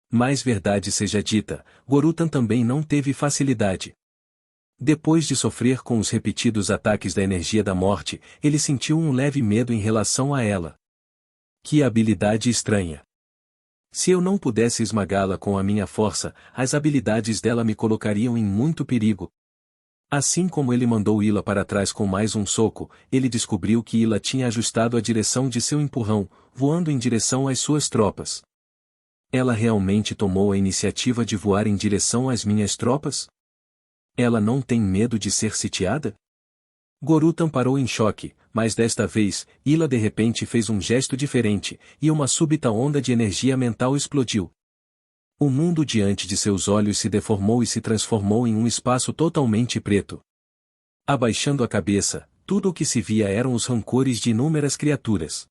A: Mas verdade seja dita, Gorutan também não teve facilidade. Depois de sofrer com os repetidos ataques da energia da morte, ele sentiu um leve medo em relação a ela. Que habilidade estranha! Se eu não pudesse esmagá-la com a minha força, as habilidades dela me colocariam em muito perigo. Assim como ele mandou Ila para trás com mais um soco, ele descobriu que Ila tinha ajustado a direção de seu empurrão, voando em direção às suas tropas. Ela realmente tomou a iniciativa de voar em direção às minhas tropas? Ela não tem medo de ser sitiada? Gorutan parou em choque, mas desta vez, Ila de repente fez um gesto diferente, e uma súbita onda de energia mental explodiu. O mundo diante de seus olhos se deformou e se transformou em um espaço totalmente preto. Abaixando a cabeça, tudo o que se via eram os rancores de inúmeras criaturas.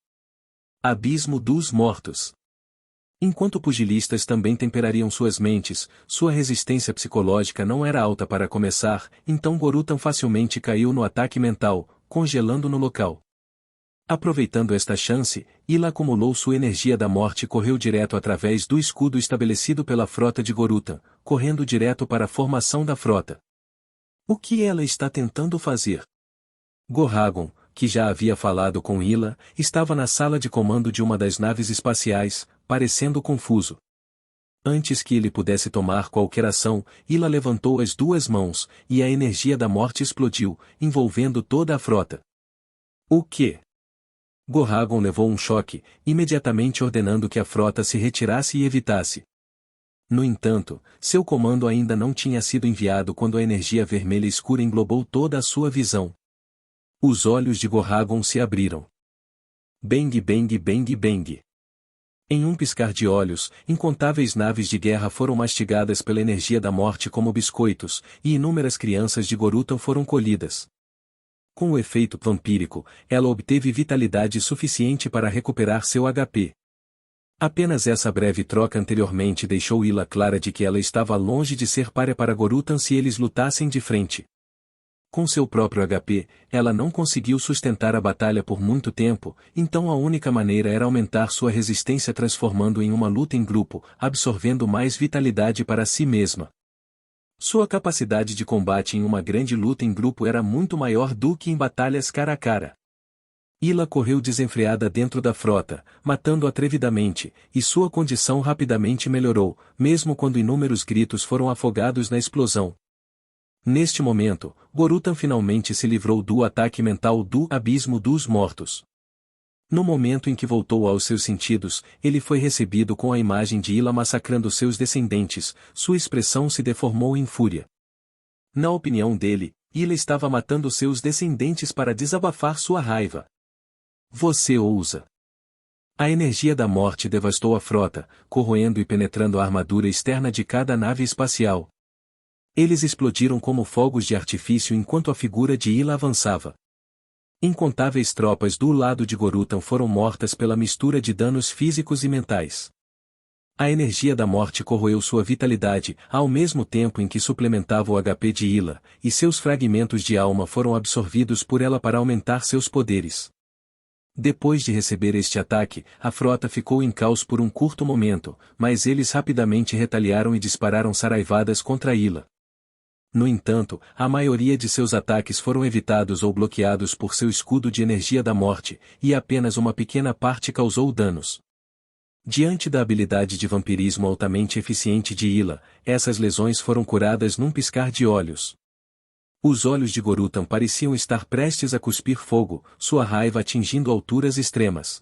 A: Abismo dos mortos. Enquanto pugilistas também temperariam suas mentes, sua resistência psicológica não era alta para começar, então Gorutan facilmente caiu no ataque mental, congelando no local. Aproveitando esta chance, Ila acumulou sua energia da morte e correu direto através do escudo estabelecido pela frota de Gorutan, correndo direto para a formação da frota. O que ela está tentando fazer? Gohagon, que já havia falado com Ila, estava na sala de comando de uma das naves espaciais, parecendo confuso. Antes que ele pudesse tomar qualquer ação, Ila levantou as duas mãos, e a energia da morte explodiu, envolvendo toda a frota. O quê? Gohagon levou um choque, imediatamente ordenando que a frota se retirasse e evitasse. No entanto, seu comando ainda não tinha sido enviado quando a energia vermelha escura englobou toda a sua visão. Os olhos de Gohagon se abriram. Bang bang bang bang. Em um piscar de olhos, incontáveis naves de guerra foram mastigadas pela energia da morte como biscoitos, e inúmeras crianças de Gorutan foram colhidas. Com o efeito vampírico, ela obteve vitalidade suficiente para recuperar seu HP. Apenas essa breve troca anteriormente deixou Ila clara de que ela estava longe de ser pária para Gorutan se eles lutassem de frente. Com seu próprio HP, ela não conseguiu sustentar a batalha por muito tempo, então a única maneira era aumentar sua resistência transformando em uma luta em grupo, absorvendo mais vitalidade para si mesma. Sua capacidade de combate em uma grande luta em grupo era muito maior do que em batalhas cara a cara. Ila correu desenfreada dentro da frota, matando atrevidamente, e sua condição rapidamente melhorou, mesmo quando inúmeros gritos foram afogados na explosão. Neste momento, Gorutan finalmente se livrou do ataque mental do Abismo dos Mortos. No momento em que voltou aos seus sentidos, ele foi recebido com a imagem de Ila massacrando seus descendentes, sua expressão se deformou em fúria. Na opinião dele, Ila estava matando seus descendentes para desabafar sua raiva. Você ousa. A energia da morte devastou a frota, corroendo e penetrando a armadura externa de cada nave espacial. Eles explodiram como fogos de artifício enquanto a figura de Ila avançava. Incontáveis tropas do lado de Gorutan foram mortas pela mistura de danos físicos e mentais. A energia da morte corroeu sua vitalidade, ao mesmo tempo em que suplementava o HP de Ila, e seus fragmentos de alma foram absorvidos por ela para aumentar seus poderes. Depois de receber este ataque, a frota ficou em caos por um curto momento, mas eles rapidamente retaliaram e dispararam saraivadas contra Ila. No entanto, a maioria de seus ataques foram evitados ou bloqueados por seu escudo de energia da morte, e apenas uma pequena parte causou danos. Diante da habilidade de vampirismo altamente eficiente de Ila, essas lesões foram curadas num piscar de olhos. Os olhos de Gorutan pareciam estar prestes a cuspir fogo, sua raiva atingindo alturas extremas.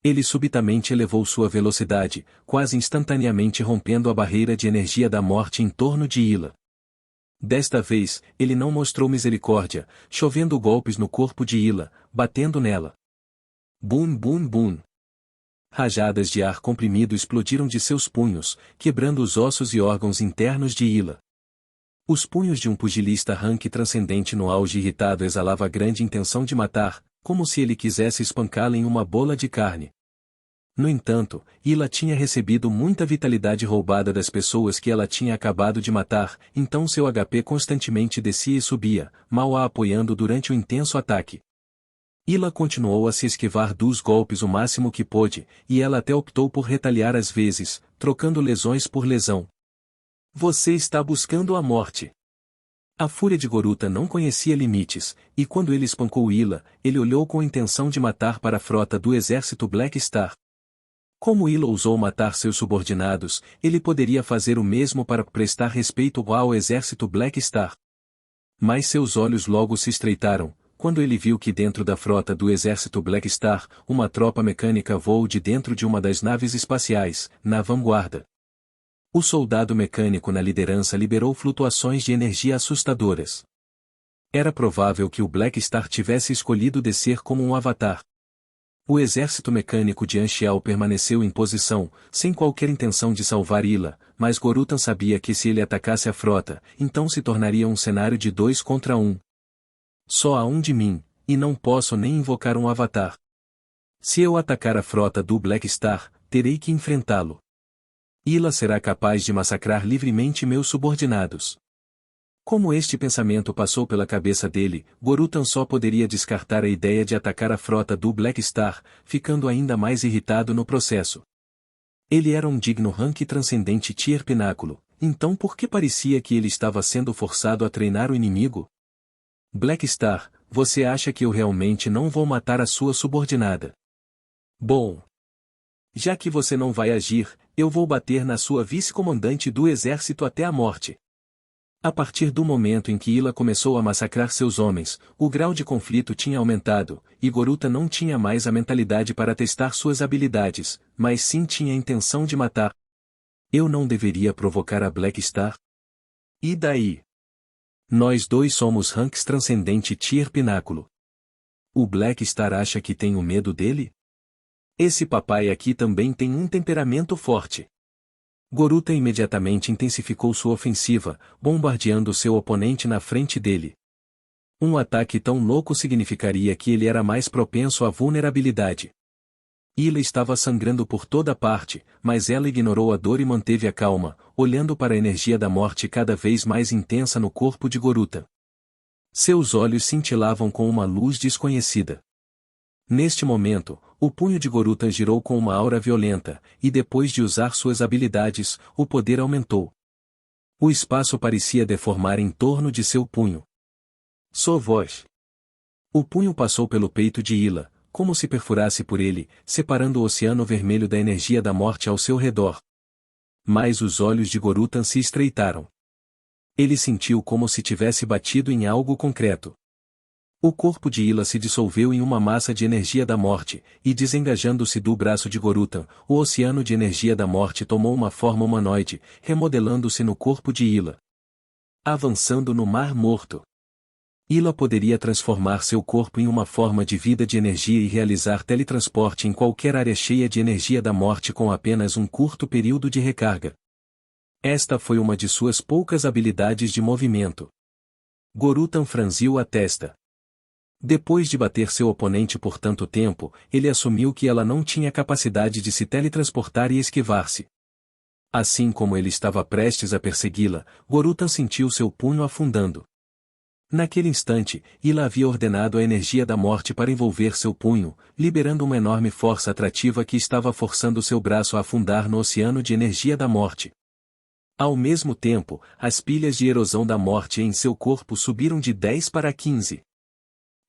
A: Ele subitamente elevou sua velocidade, quase instantaneamente rompendo a barreira de energia da morte em torno de Ila. Desta vez, ele não mostrou misericórdia, chovendo golpes no corpo de Ila, batendo nela. Bum bum bum. Rajadas de ar comprimido explodiram de seus punhos, quebrando os ossos e órgãos internos de Ila. Os punhos de um pugilista rank transcendente no auge irritado exalava grande intenção de matar, como se ele quisesse espancá-la em uma bola de carne. No entanto, Ila tinha recebido muita vitalidade roubada das pessoas que ela tinha acabado de matar, então seu HP constantemente descia e subia, mal a apoiando durante o intenso ataque. Ila continuou a se esquivar dos golpes o máximo que pôde, e ela até optou por retaliar às vezes, trocando lesões por lesão. Você está buscando a morte. A fúria de Goruta não conhecia limites, e quando ele espancou Ila, ele olhou com a intenção de matar para a frota do exército Black Star. Como Ila ousou matar seus subordinados, ele poderia fazer o mesmo para prestar respeito ao exército Black Star. Mas seus olhos logo se estreitaram, quando ele viu que dentro da frota do exército Black Star, uma tropa mecânica voou de dentro de uma das naves espaciais, na vanguarda. O soldado mecânico na liderança liberou flutuações de energia assustadoras. Era provável que o Black Star tivesse escolhido descer como um avatar. O exército mecânico de Anxiao permaneceu em posição, sem qualquer intenção de salvar Ila, mas Gorutan sabia que se ele atacasse a frota, então se tornaria um cenário de 2 contra 1. Só há um de mim, e não posso nem invocar um avatar. Se eu atacar a frota do Black Star, terei que enfrentá-lo. Ila será capaz de massacrar livremente meus subordinados. Como este pensamento passou pela cabeça dele, Gorutan só poderia descartar a ideia de atacar a frota do Black Star, ficando ainda mais irritado no processo. Ele era um digno rank transcendente Tier Pináculo, então por que parecia que ele estava sendo forçado a treinar o inimigo? Black Star, você acha que eu realmente não vou matar a sua subordinada? Bom. Já que você não vai agir, eu vou bater na sua vice-comandante do exército até a morte. A partir do momento em que Ila começou a massacrar seus homens, o grau de conflito tinha aumentado, e Goruta não tinha mais a mentalidade para testar suas habilidades, mas sim tinha a intenção de matar. Eu não deveria provocar a Black Star? E daí? Nós dois somos ranks transcendente Tier Pináculo. O Black Star acha que tenho medo dele? Esse papai aqui também tem um temperamento forte. Goruta imediatamente intensificou sua ofensiva, bombardeando seu oponente na frente dele. Um ataque tão louco significaria que ele era mais propenso à vulnerabilidade. Ila estava sangrando por toda parte, mas ela ignorou a dor e manteve a calma, olhando para a energia da morte cada vez mais intensa no corpo de Goruta. Seus olhos cintilavam com uma luz desconhecida. Neste momento, o punho de Goruta girou com uma aura violenta, e depois de usar suas habilidades, o poder aumentou. O espaço parecia deformar em torno de seu punho. Sua voz. O punho passou pelo peito de Ila, como se perfurasse por ele, separando o oceano vermelho da energia da morte ao seu redor. Mas os olhos de Gorutan se estreitaram. Ele sentiu como se tivesse batido em algo concreto. O corpo de Ila se dissolveu em uma massa de energia da morte, e desengajando-se do braço de Gorutan, o oceano de energia da morte tomou uma forma humanoide, remodelando-se no corpo de Ila. Avançando no Mar Morto. Ila poderia transformar seu corpo em uma forma de vida de energia e realizar teletransporte em qualquer área cheia de energia da morte com apenas um curto período de recarga. Esta foi uma de suas poucas habilidades de movimento. Gorutan franziu a testa. Depois de bater seu oponente por tanto tempo, ele assumiu que ela não tinha capacidade de se teletransportar e esquivar-se. Assim como ele estava prestes a persegui-la, Gorutan sentiu seu punho afundando. Naquele instante, Ila havia ordenado a energia da morte para envolver seu punho, liberando uma enorme força atrativa que estava forçando seu braço a afundar no oceano de energia da morte. Ao mesmo tempo, as pilhas de erosão da morte em seu corpo subiram de 10 para 15.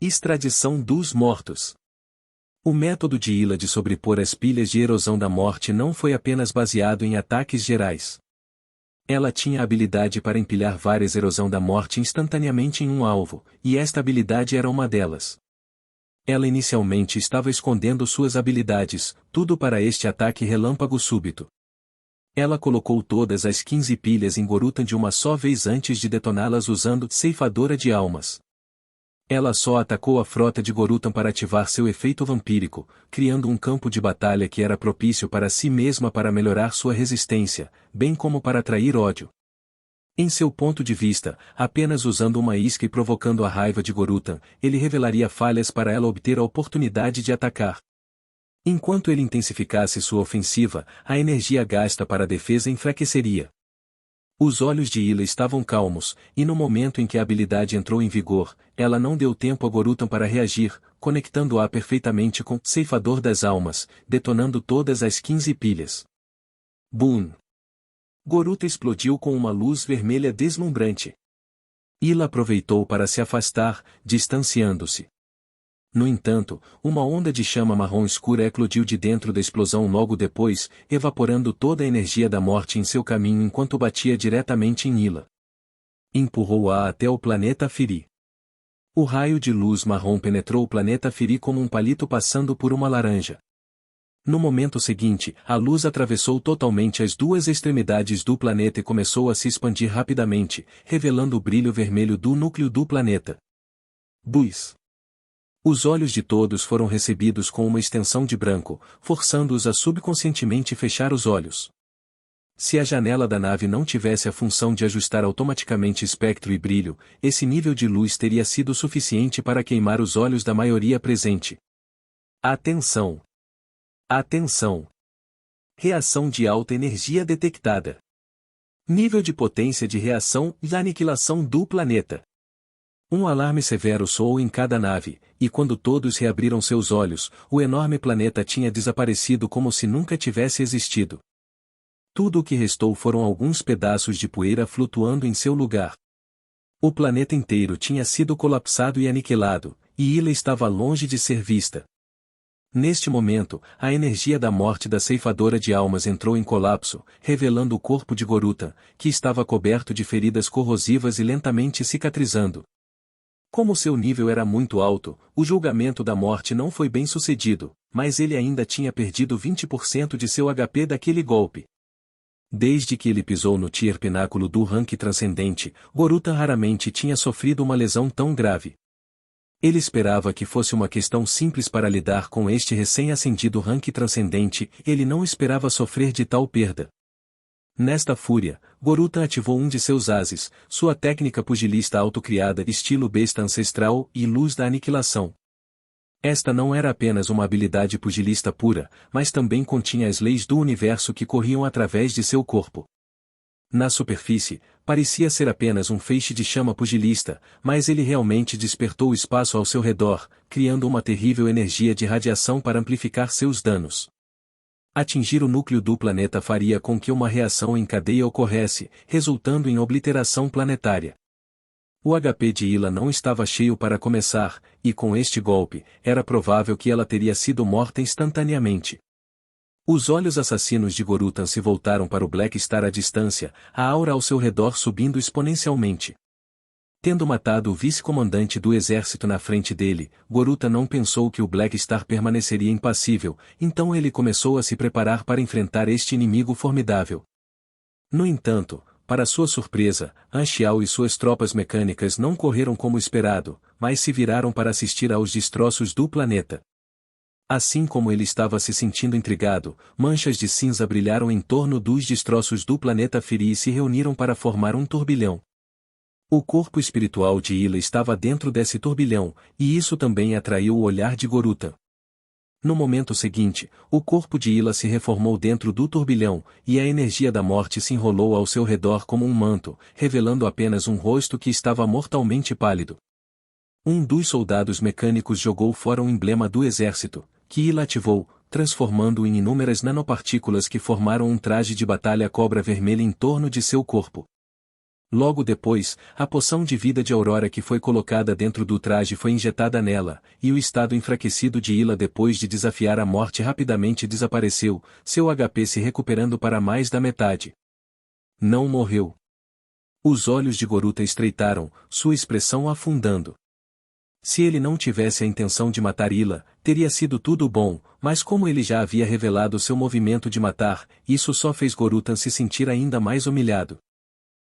A: Extradição dos mortos. O método de Ila de sobrepor as pilhas de erosão da morte não foi apenas baseado em ataques gerais. Ela tinha a habilidade para empilhar várias erosão da morte instantaneamente em um alvo, e esta habilidade era uma delas. Ela inicialmente estava escondendo suas habilidades, tudo para este ataque relâmpago súbito. Ela colocou todas as 15 pilhas em Gorutan de uma só vez antes de detoná-las usando Ceifadora de Almas. Ela só atacou a frota de Gorutan para ativar seu efeito vampírico, criando um campo de batalha que era propício para si mesma para melhorar sua resistência, bem como para atrair ódio. Em seu ponto de vista, apenas usando uma isca e provocando a raiva de Gorutan, ele revelaria falhas para ela obter a oportunidade de atacar. Enquanto ele intensificasse sua ofensiva, a energia gasta para a defesa enfraqueceria. Os olhos de Ila estavam calmos, e no momento em que a habilidade entrou em vigor, ela não deu tempo a Gorutan para reagir, conectando-a perfeitamente com Ceifador das Almas, detonando todas as 15 pilhas. Boom! Gorutan explodiu com uma luz vermelha deslumbrante. Ila aproveitou para se afastar, distanciando-se. No entanto, uma onda de chama marrom escura eclodiu de dentro da explosão logo depois, evaporando toda a energia da morte em seu caminho enquanto batia diretamente em Ila. Empurrou-a até o planeta Firi. O raio de luz marrom penetrou o planeta Firi como um palito passando por uma laranja. No momento seguinte, a luz atravessou totalmente as duas extremidades do planeta e começou a se expandir rapidamente, revelando o brilho vermelho do núcleo do planeta. Buzz! Os olhos de todos foram recebidos com uma extensão de branco, forçando-os a subconscientemente fechar os olhos. Se a janela da nave não tivesse a função de ajustar automaticamente espectro e brilho, esse nível de luz teria sido suficiente para queimar os olhos da maioria presente. Atenção! Atenção! Reação de alta energia detectada. Nível de potência de reação e aniquilação do planeta. Um alarme severo soou em cada nave, e quando todos reabriram seus olhos, o enorme planeta tinha desaparecido como se nunca tivesse existido. Tudo o que restou foram alguns pedaços de poeira flutuando em seu lugar. O planeta inteiro tinha sido colapsado e aniquilado, e Ila estava longe de ser vista. Neste momento, a energia da morte da ceifadora de almas entrou em colapso, revelando o corpo de Gorutan, que estava coberto de feridas corrosivas e lentamente cicatrizando. Como seu nível era muito alto, o julgamento da morte não foi bem sucedido, mas ele ainda tinha perdido 20% de seu HP daquele golpe. Desde que ele pisou no tier pináculo do rank transcendente, Gorutan raramente tinha sofrido uma lesão tão grave. Ele esperava que fosse uma questão simples para lidar com este recém-ascendido rank transcendente, ele não esperava sofrer de tal perda. Nesta fúria, Gorutan ativou um de seus ases, sua técnica pugilista autocriada estilo besta ancestral e luz da aniquilação. Esta não era apenas uma habilidade pugilista pura, mas também continha as leis do universo que corriam através de seu corpo. Na superfície, parecia ser apenas um feixe de chama pugilista, mas ele realmente despertou o espaço ao seu redor, criando uma terrível energia de radiação para amplificar seus danos. Atingir o núcleo do planeta faria com que uma reação em cadeia ocorresse, resultando em obliteração planetária. O HP de Ila não estava cheio para começar, e com este golpe, era provável que ela teria sido morta instantaneamente. Os olhos assassinos de Gorutan se voltaram para o Black Star à distância, a aura ao seu redor subindo exponencialmente. Tendo matado o vice-comandante do exército na frente dele, Gorutan não pensou que o Black Star permaneceria impassível, então ele começou a se preparar para enfrentar este inimigo formidável. No entanto, para sua surpresa, Anxiao e suas tropas mecânicas não correram como esperado, mas se viraram para assistir aos destroços do planeta. Assim como ele estava se sentindo intrigado, manchas de cinza brilharam em torno dos destroços do planeta Firi e se reuniram para formar um turbilhão. O corpo espiritual de Ila estava dentro desse turbilhão, e isso também atraiu o olhar de Gorutan. No momento seguinte, o corpo de Ila se reformou dentro do turbilhão, e a energia da morte se enrolou ao seu redor como um manto, revelando apenas um rosto que estava mortalmente pálido. Um dos soldados mecânicos jogou fora o emblema do exército, que Ila ativou, transformando-o em inúmeras nanopartículas que formaram um traje de batalha cobra vermelha em torno de seu corpo. Logo depois, a poção de vida de Aurora que foi colocada dentro do traje foi injetada nela, e o estado enfraquecido de Ila depois de desafiar a morte rapidamente desapareceu, seu HP se recuperando para mais da metade. Não morreu. Os olhos de Goruta estreitaram, sua expressão afundando. Se ele não tivesse a intenção de matar Ila, teria sido tudo bom, mas como ele já havia revelado seu movimento de matar, isso só fez Gorutan se sentir ainda mais humilhado.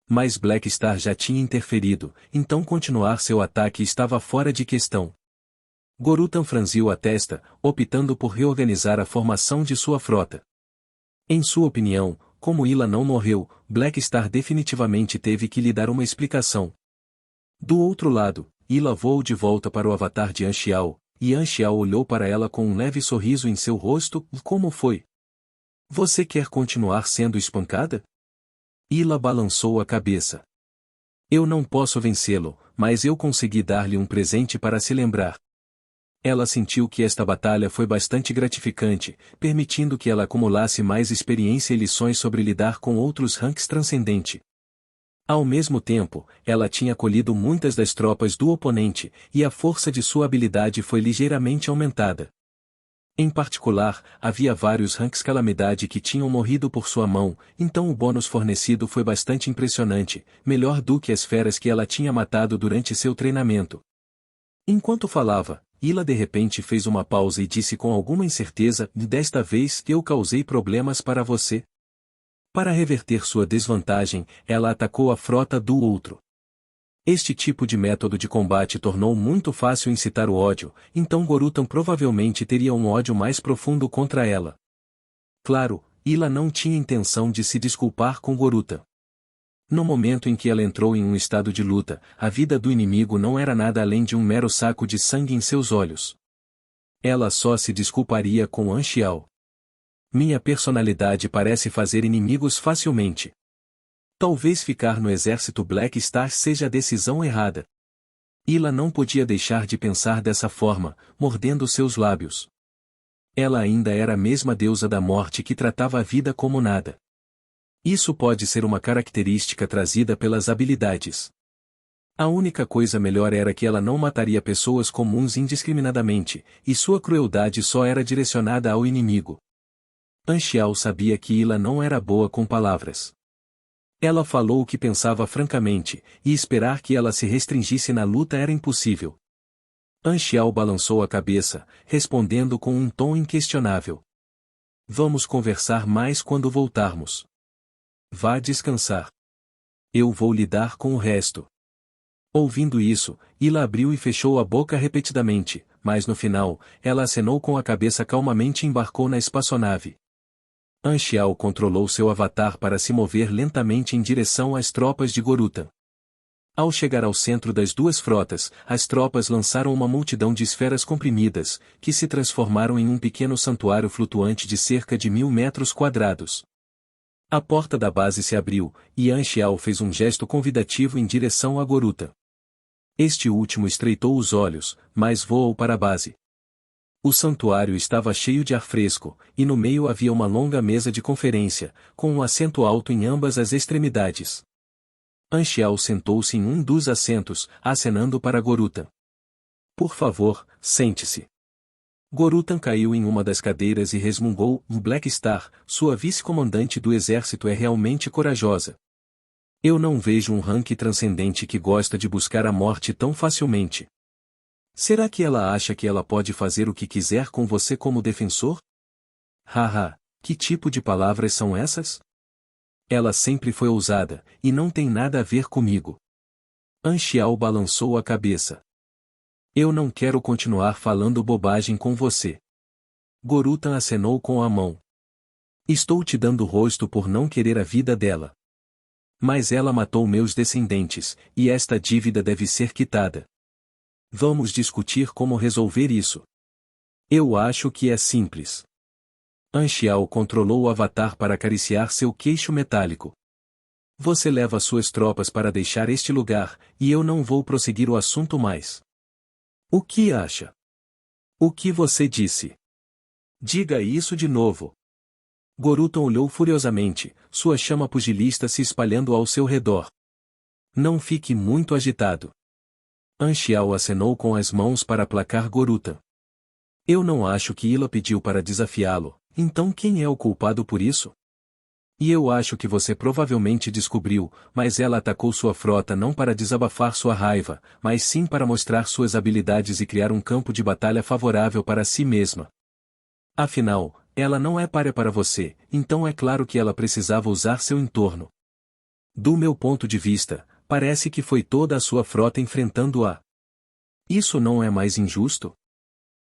A: Mas Black Star já tinha interferido, então continuar seu ataque estava fora de questão. Gorutan franziu a testa, optando por reorganizar a formação de sua frota. Em sua opinião, como Ila não morreu, Black Star definitivamente teve que lhe dar uma explicação. Do outro lado, Ila voou de volta para o avatar de Anxiao, e Anxiao olhou para ela com um leve sorriso em seu rosto. Como foi? Você quer continuar sendo espancada? Ila balançou a cabeça. Eu não posso vencê-lo, mas eu consegui dar-lhe um presente para se lembrar. Ela sentiu que esta batalha foi bastante gratificante, permitindo que ela acumulasse mais experiência e lições sobre lidar com outros ranks transcendente. Ao mesmo tempo, ela tinha colhido muitas das tropas do oponente, e a força de sua habilidade foi ligeiramente aumentada. Em particular, havia vários ranks calamidade que tinham morrido por sua mão, então o bônus fornecido foi bastante impressionante, melhor do que as feras que ela tinha matado durante seu treinamento. Enquanto falava, Ila de repente fez uma pausa e disse com alguma incerteza: desta vez eu causei problemas para você. Para reverter sua desvantagem, ela atacou a frota do outro. Este tipo de método de combate tornou muito fácil incitar o ódio, então Gorutan provavelmente teria um ódio mais profundo contra ela. Claro, Ila não tinha intenção de se desculpar com Gorutan. No momento em que ela entrou em um estado de luta, a vida do inimigo não era nada além de um mero saco de sangue em seus olhos. Ela só se desculparia com Anxiao. Minha personalidade parece fazer inimigos facilmente. Talvez ficar no exército Black Star seja a decisão errada. Ila não podia deixar de pensar dessa forma, mordendo seus lábios. Ela ainda era a mesma deusa da morte que tratava a vida como nada. Isso pode ser uma característica trazida pelas habilidades. A única coisa melhor era que ela não mataria pessoas comuns indiscriminadamente, e sua crueldade só era direcionada ao inimigo. Anxiao sabia que Ila não era boa com palavras. Ela falou o que pensava francamente, e esperar que ela se restringisse na luta era impossível. Anxiao balançou a cabeça, respondendo com um tom inquestionável. Vamos conversar mais quando voltarmos. Vá descansar. Eu vou lidar com o resto. Ouvindo isso, Ila abriu e fechou a boca repetidamente, mas no final, ela acenou com a cabeça calmamente e embarcou na espaçonave. Anxiao controlou seu avatar para se mover lentamente em direção às tropas de Gorutan. Ao chegar ao centro das duas frotas, as tropas lançaram uma multidão de esferas comprimidas, que se transformaram em um pequeno santuário flutuante de cerca de 1000 metros quadrados. A porta da base se abriu, e Anxiao fez um gesto convidativo em direção a Gorutan. Este último estreitou os olhos, mas voou para a base. O santuário estava cheio de ar fresco, e no meio havia uma longa mesa de conferência, com um assento alto em ambas as extremidades. Anxiao sentou-se em um dos assentos, acenando para Gorutan. Por favor, sente-se. Gorutan caiu em uma das cadeiras e resmungou: Black Star, sua vice-comandante do exército é realmente corajosa. Eu não vejo um rank transcendente que gosta de buscar a morte tão facilmente. Será que ela acha que ela pode fazer o que quiser com você como defensor? Haha, que tipo de palavras são essas? Ela sempre foi ousada, e não tem nada a ver comigo. Anxiao balançou a cabeça. Eu não quero continuar falando bobagem com você. Gorutan acenou com a mão. Estou te dando rosto por não querer a vida dela. Mas ela matou meus descendentes, e esta dívida deve ser quitada. Vamos discutir como resolver isso. Eu acho que é simples. Anxiao controlou o avatar para acariciar seu queixo metálico. Você leva suas tropas para deixar este lugar, e eu não vou prosseguir o assunto mais. O que acha? O que você disse? Diga isso de novo. Gorutan olhou furiosamente, sua chama pugilista se espalhando ao seu redor. Não fique muito agitado. Anxiao acenou com as mãos para aplacar Gorutan. Eu não acho que Ila pediu para desafiá-lo, então quem é o culpado por isso? E eu acho que você provavelmente descobriu, mas ela atacou sua frota não para desabafar sua raiva, mas sim para mostrar suas habilidades e criar um campo de batalha favorável para si mesma. Afinal, ela não é párea para você, então é claro que ela precisava usar seu entorno. Do meu ponto de vista, parece que foi toda a sua frota enfrentando-a. Isso não é mais injusto?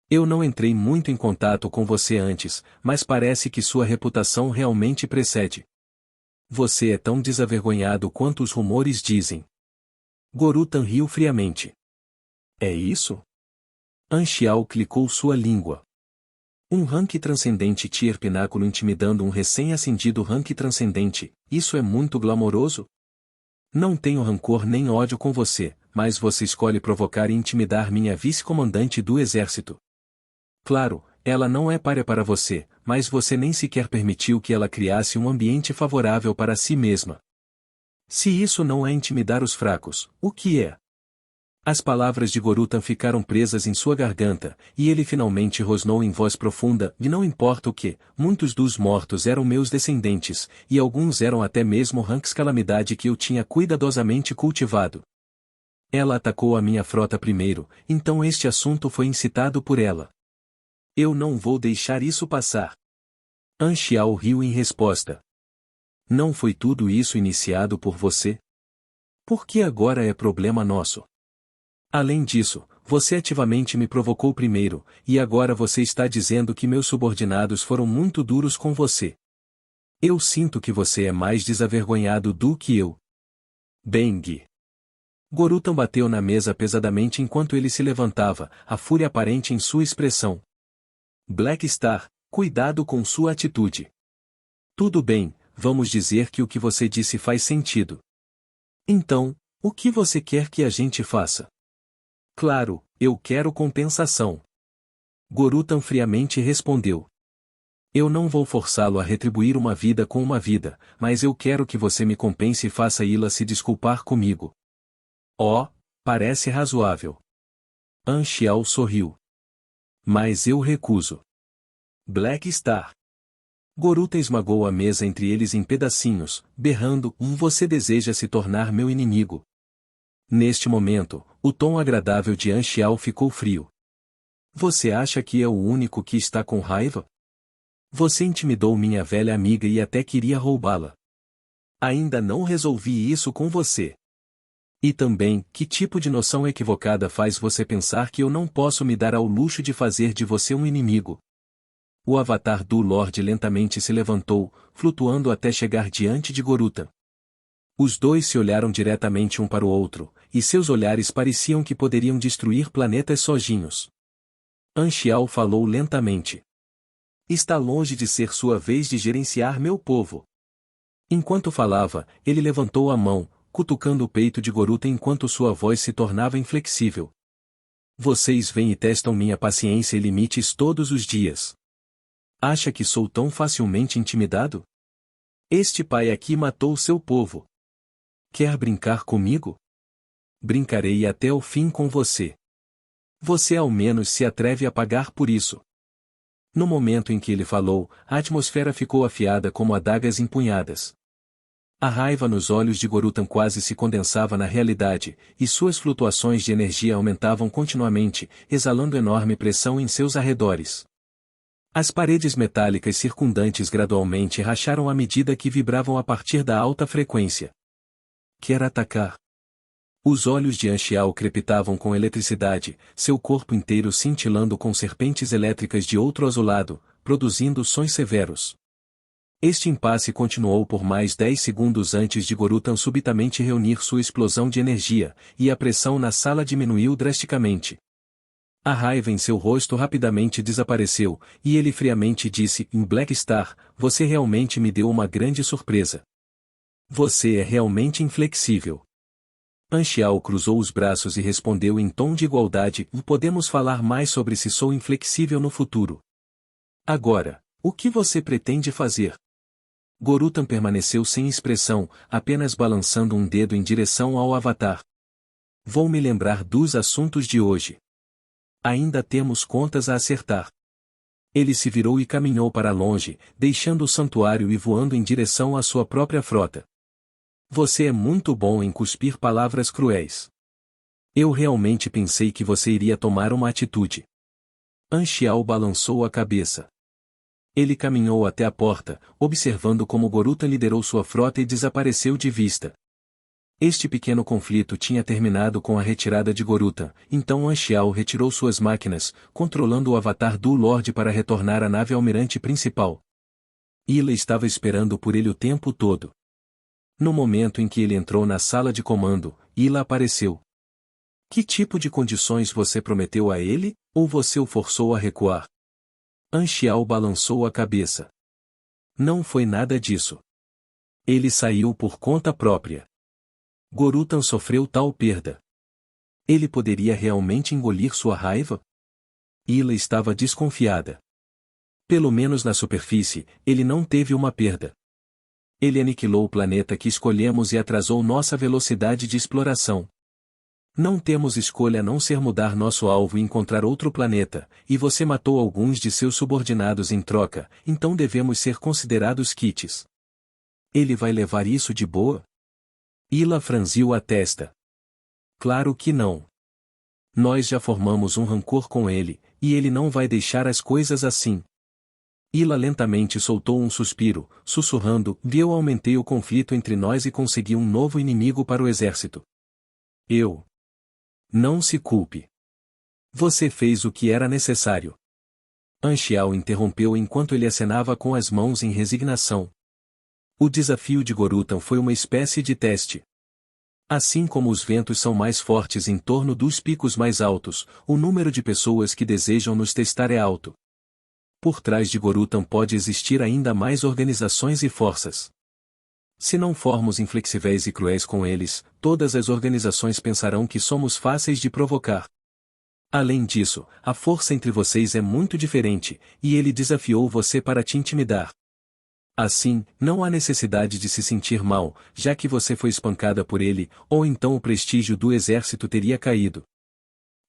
A: Eu não entrei muito em contato com você antes, mas parece que sua reputação realmente precede. Você é tão desavergonhado quanto os rumores dizem. Gorutan riu friamente. É isso? Anxiao clicou sua língua. Um rank transcendente Tier Pináculo intimidando um recém-ascendido rank transcendente, isso é muito glamouroso? Não tenho rancor nem ódio com você, mas você escolhe provocar e intimidar minha vice-comandante do exército. Claro, ela não é párea para você, mas você nem sequer permitiu que ela criasse um ambiente favorável para si mesma. Se isso não é intimidar os fracos, o que é? As palavras de Gorutan ficaram presas em sua garganta, e ele finalmente rosnou em voz profunda, e não importa o que, muitos dos mortos eram meus descendentes, e alguns eram até mesmo ranks calamidade que eu tinha cuidadosamente cultivado. Ela atacou a minha frota primeiro, então este assunto foi incitado por ela. Eu não vou deixar isso passar. Anxiao riu em resposta. Não foi tudo isso iniciado por você? Por que agora é problema nosso? Além disso, você ativamente me provocou primeiro, e agora você está dizendo que meus subordinados foram muito duros com você. Eu sinto que você é mais desavergonhado do que eu. Bang! Gorutan bateu na mesa pesadamente enquanto ele se levantava, a fúria aparente em sua expressão. Black Star, cuidado com sua atitude. Tudo bem, vamos dizer que o que você disse faz sentido. Então, o que você quer que a gente faça? Claro, eu quero compensação. Gorutan friamente respondeu. Eu não vou forçá-lo a retribuir uma vida com uma vida, mas eu quero que você me compense e faça Ila se desculpar comigo. Oh, parece razoável. Anxiao sorriu. Mas eu recuso. Black Star. Gorutan esmagou a mesa entre eles em pedacinhos, berrando, você deseja se tornar meu inimigo. Neste momento, o tom agradável de Anxiao ficou frio. Você acha que é o único que está com raiva? Você intimidou minha velha amiga e até queria roubá-la. Ainda não resolvi isso com você. E também, que tipo de noção equivocada faz você pensar que eu não posso me dar ao luxo de fazer de você um inimigo? O avatar do Lorde lentamente se levantou, flutuando até chegar diante de Gorutan. Os dois se olharam diretamente um para o outro, e seus olhares pareciam que poderiam destruir planetas sozinhos. Anxiao falou lentamente. Está longe de ser sua vez de gerenciar meu povo. Enquanto falava, ele levantou a mão, cutucando o peito de Gorutan enquanto sua voz se tornava inflexível. Vocês vêm e testam minha paciência e limites todos os dias. Acha que sou tão facilmente intimidado? Este pai aqui matou seu povo. Quer brincar comigo? Brincarei até o fim com você. Você ao menos se atreve a pagar por isso. No momento em que ele falou, a atmosfera ficou afiada como adagas empunhadas. A raiva nos olhos de Gorutan quase se condensava na realidade, e suas flutuações de energia aumentavam continuamente, exalando enorme pressão em seus arredores. As paredes metálicas circundantes gradualmente racharam à medida que vibravam a partir da alta frequência. Quer atacar? Os olhos de Anxiao crepitavam com eletricidade, seu corpo inteiro cintilando com serpentes elétricas de outro azulado, produzindo sons severos. Este impasse continuou por mais 10 segundos antes de Gorutan subitamente reunir sua explosão de energia, e a pressão na sala diminuiu drasticamente. A raiva em seu rosto rapidamente desapareceu, e ele friamente disse, em Black Star, você realmente me deu uma grande surpresa. Você é realmente inflexível. Anxiao cruzou os braços e respondeu em tom de igualdade, podemos falar mais sobre se sou inflexível no futuro. Agora, o que você pretende fazer? Gorutan permaneceu sem expressão, apenas balançando um dedo em direção ao avatar. Vou me lembrar dos assuntos de hoje. Ainda temos contas a acertar. Ele se virou e caminhou para longe, deixando o santuário e voando em direção à sua própria frota. Você é muito bom em cuspir palavras cruéis. Eu realmente pensei que você iria tomar uma atitude. Anchial balançou a cabeça. Ele caminhou até a porta, observando como Gorutan liderou sua frota e desapareceu de vista. Este pequeno conflito tinha terminado com a retirada de Gorutan, então Anchial retirou suas máquinas, controlando o avatar do Lorde para retornar à nave almirante principal. Ila estava esperando por ele o tempo todo. No momento em que ele entrou na sala de comando, Ila apareceu. Que tipo de condições você prometeu a ele, ou você o forçou a recuar? Anchial balançou a cabeça. Não foi nada disso. Ele saiu por conta própria. Gorutan sofreu tal perda. Ele poderia realmente engolir sua raiva? Ila estava desconfiada. Pelo menos na superfície, ele não teve uma perda. Ele aniquilou o planeta que escolhemos e atrasou nossa velocidade de exploração. Não temos escolha a não ser mudar nosso alvo e encontrar outro planeta, e você matou alguns de seus subordinados em troca, então devemos ser considerados kits. Ele vai levar isso de boa? Ila franziu a testa. Claro que não. Nós já formamos um rancor com ele, e ele não vai deixar as coisas assim. Ila lentamente soltou um suspiro, sussurrando: eu aumentei o conflito entre nós e consegui um novo inimigo para o exército. Não se culpe. Você fez o que era necessário. Anchial interrompeu enquanto ele acenava com as mãos em resignação. O desafio de Gorutan foi uma espécie de teste. Assim como os ventos são mais fortes em torno dos picos mais altos, o número de pessoas que desejam nos testar é alto. Por trás de Gorutan pode existir ainda mais organizações e forças. Se não formos inflexíveis e cruéis com eles, todas as organizações pensarão que somos fáceis de provocar. Além disso, a força entre vocês é muito diferente, e ele desafiou você para te intimidar. Assim, não há necessidade de se sentir mal, já que você foi espancada por ele, ou então o prestígio do exército teria caído.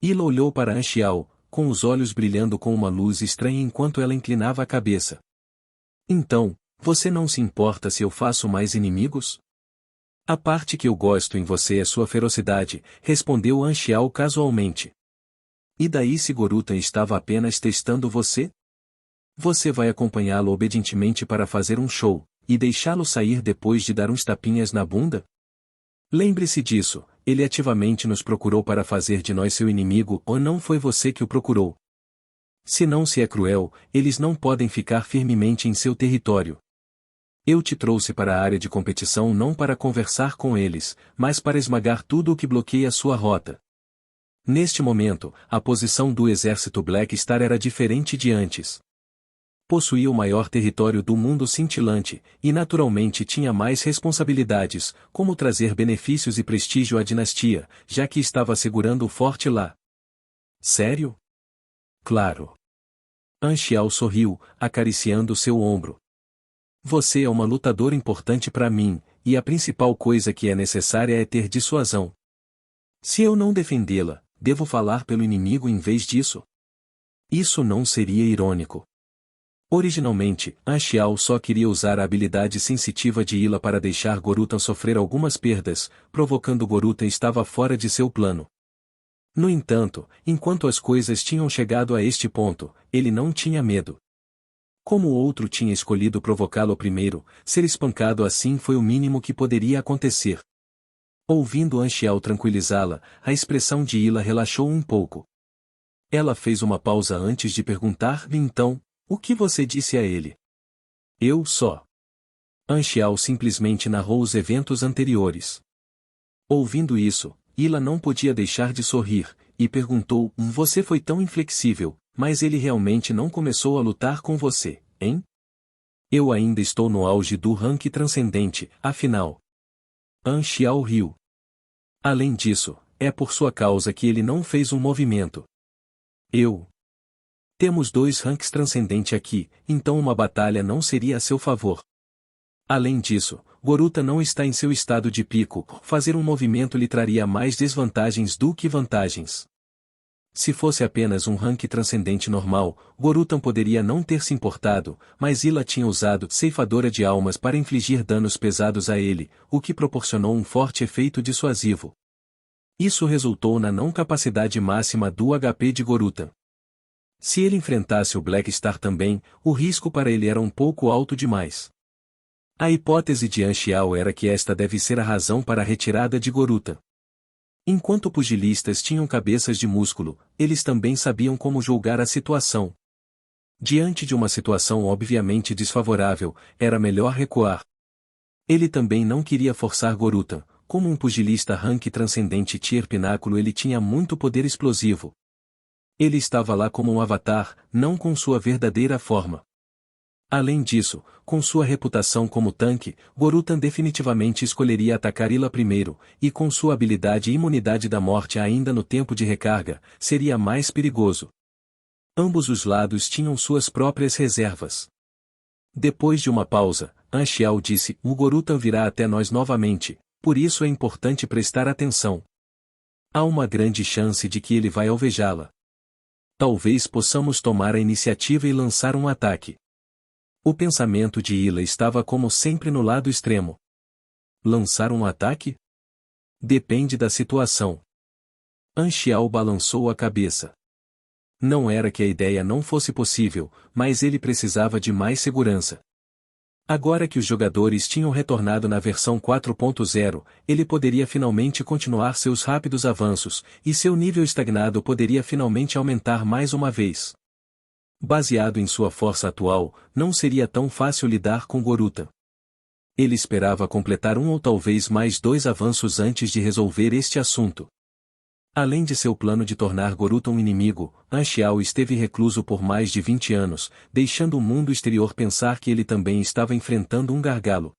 A: Ila olhou para Anchial, com os olhos brilhando com uma luz estranha enquanto ela inclinava a cabeça. Então, você não se importa se eu faço mais inimigos? A parte que eu gosto em você é sua ferocidade, respondeu Anchial casualmente. E daí se Gorutan estava apenas testando você? Você vai acompanhá-lo obedientemente para fazer um show, e deixá-lo sair depois de dar uns tapinhas na bunda? Lembre-se disso, ele ativamente nos procurou para fazer de nós seu inimigo ou não foi você que o procurou? Se não se é cruel, eles não podem ficar firmemente em seu território. Eu te trouxe para a área de competição não para conversar com eles, mas para esmagar tudo o que bloqueia sua rota. Neste momento, a posição do exército Black Star era diferente de antes. Possuía o maior território do mundo cintilante, e naturalmente tinha mais responsabilidades, como trazer benefícios e prestígio à dinastia, já que estava segurando o forte lá. Sério? Claro. Anchial sorriu, acariciando seu ombro. Você é uma lutadora importante para mim, e a principal coisa que é necessária é ter dissuasão. Se eu não defendê-la, devo falar pelo inimigo em vez disso? Isso não seria irônico. Originalmente, Anchial só queria usar a habilidade sensitiva de Ila para deixar Gorutan sofrer algumas perdas, provocando Gorutan estava fora de seu plano. No entanto, enquanto as coisas tinham chegado a este ponto, ele não tinha medo. Como o outro tinha escolhido provocá-lo primeiro, ser espancado assim foi o mínimo que poderia acontecer. Ouvindo Anchial tranquilizá-la, a expressão de Ila relaxou um pouco. Ela fez uma pausa antes de perguntar: então, o que você disse a ele? Eu só. Anchial simplesmente narrou os eventos anteriores. Ouvindo isso, Ila não podia deixar de sorrir, e perguntou: você foi tão inflexível, mas ele realmente não começou a lutar com você, hein? Eu ainda estou no auge do rank transcendente, afinal. Anchial riu. Além disso, é por sua causa que ele não fez um movimento. Temos 2 ranks transcendente aqui, então uma batalha não seria a seu favor. Além disso, Gorutan não está em seu estado de pico, fazer um movimento lhe traria mais desvantagens do que vantagens. Se fosse apenas um rank transcendente normal, Gorutan poderia não ter se importado, mas Ila tinha usado Ceifadora de Almas para infligir danos pesados a ele, o que proporcionou um forte efeito dissuasivo. Isso resultou na não capacidade máxima do HP de Gorutan. Se ele enfrentasse o Black Star também, o risco para ele era um pouco alto demais. A hipótese de Anxiao era que esta deve ser a razão para a retirada de Gorutan. Enquanto pugilistas tinham cabeças de músculo, eles também sabiam como julgar a situação. Diante de uma situação obviamente desfavorável, era melhor recuar. Ele também não queria forçar Gorutan. Como um pugilista rank transcendente tier pináculo, ele tinha muito poder explosivo. Ele estava lá como um avatar, não com sua verdadeira forma. Além disso, com sua reputação como tanque, Gorutan definitivamente escolheria atacar Ila primeiro, e com sua habilidade e imunidade da morte ainda no tempo de recarga, seria mais perigoso. Ambos os lados tinham suas próprias reservas. Depois de uma pausa, Anxiao disse: "O Gorutan virá até nós novamente, por isso é importante prestar atenção. Há uma grande chance de que ele vai alvejá-la. Talvez possamos tomar a iniciativa e lançar um ataque." O pensamento de Ila estava como sempre no lado extremo. Lançar um ataque? Depende da situação. Anxiao balançou a cabeça. Não era que a ideia não fosse possível, mas ele precisava de mais segurança. Agora que os jogadores tinham retornado na versão 4.0, ele poderia finalmente continuar seus rápidos avanços, e seu nível estagnado poderia finalmente aumentar mais uma vez. Baseado em sua força atual, não seria tão fácil lidar com Gorutan. Ele esperava completar um ou talvez mais 2 avanços antes de resolver este assunto. Além de seu plano de tornar Gorutan um inimigo, Anxiao esteve recluso por mais de 20 anos, deixando o mundo exterior pensar que ele também estava enfrentando um gargalo.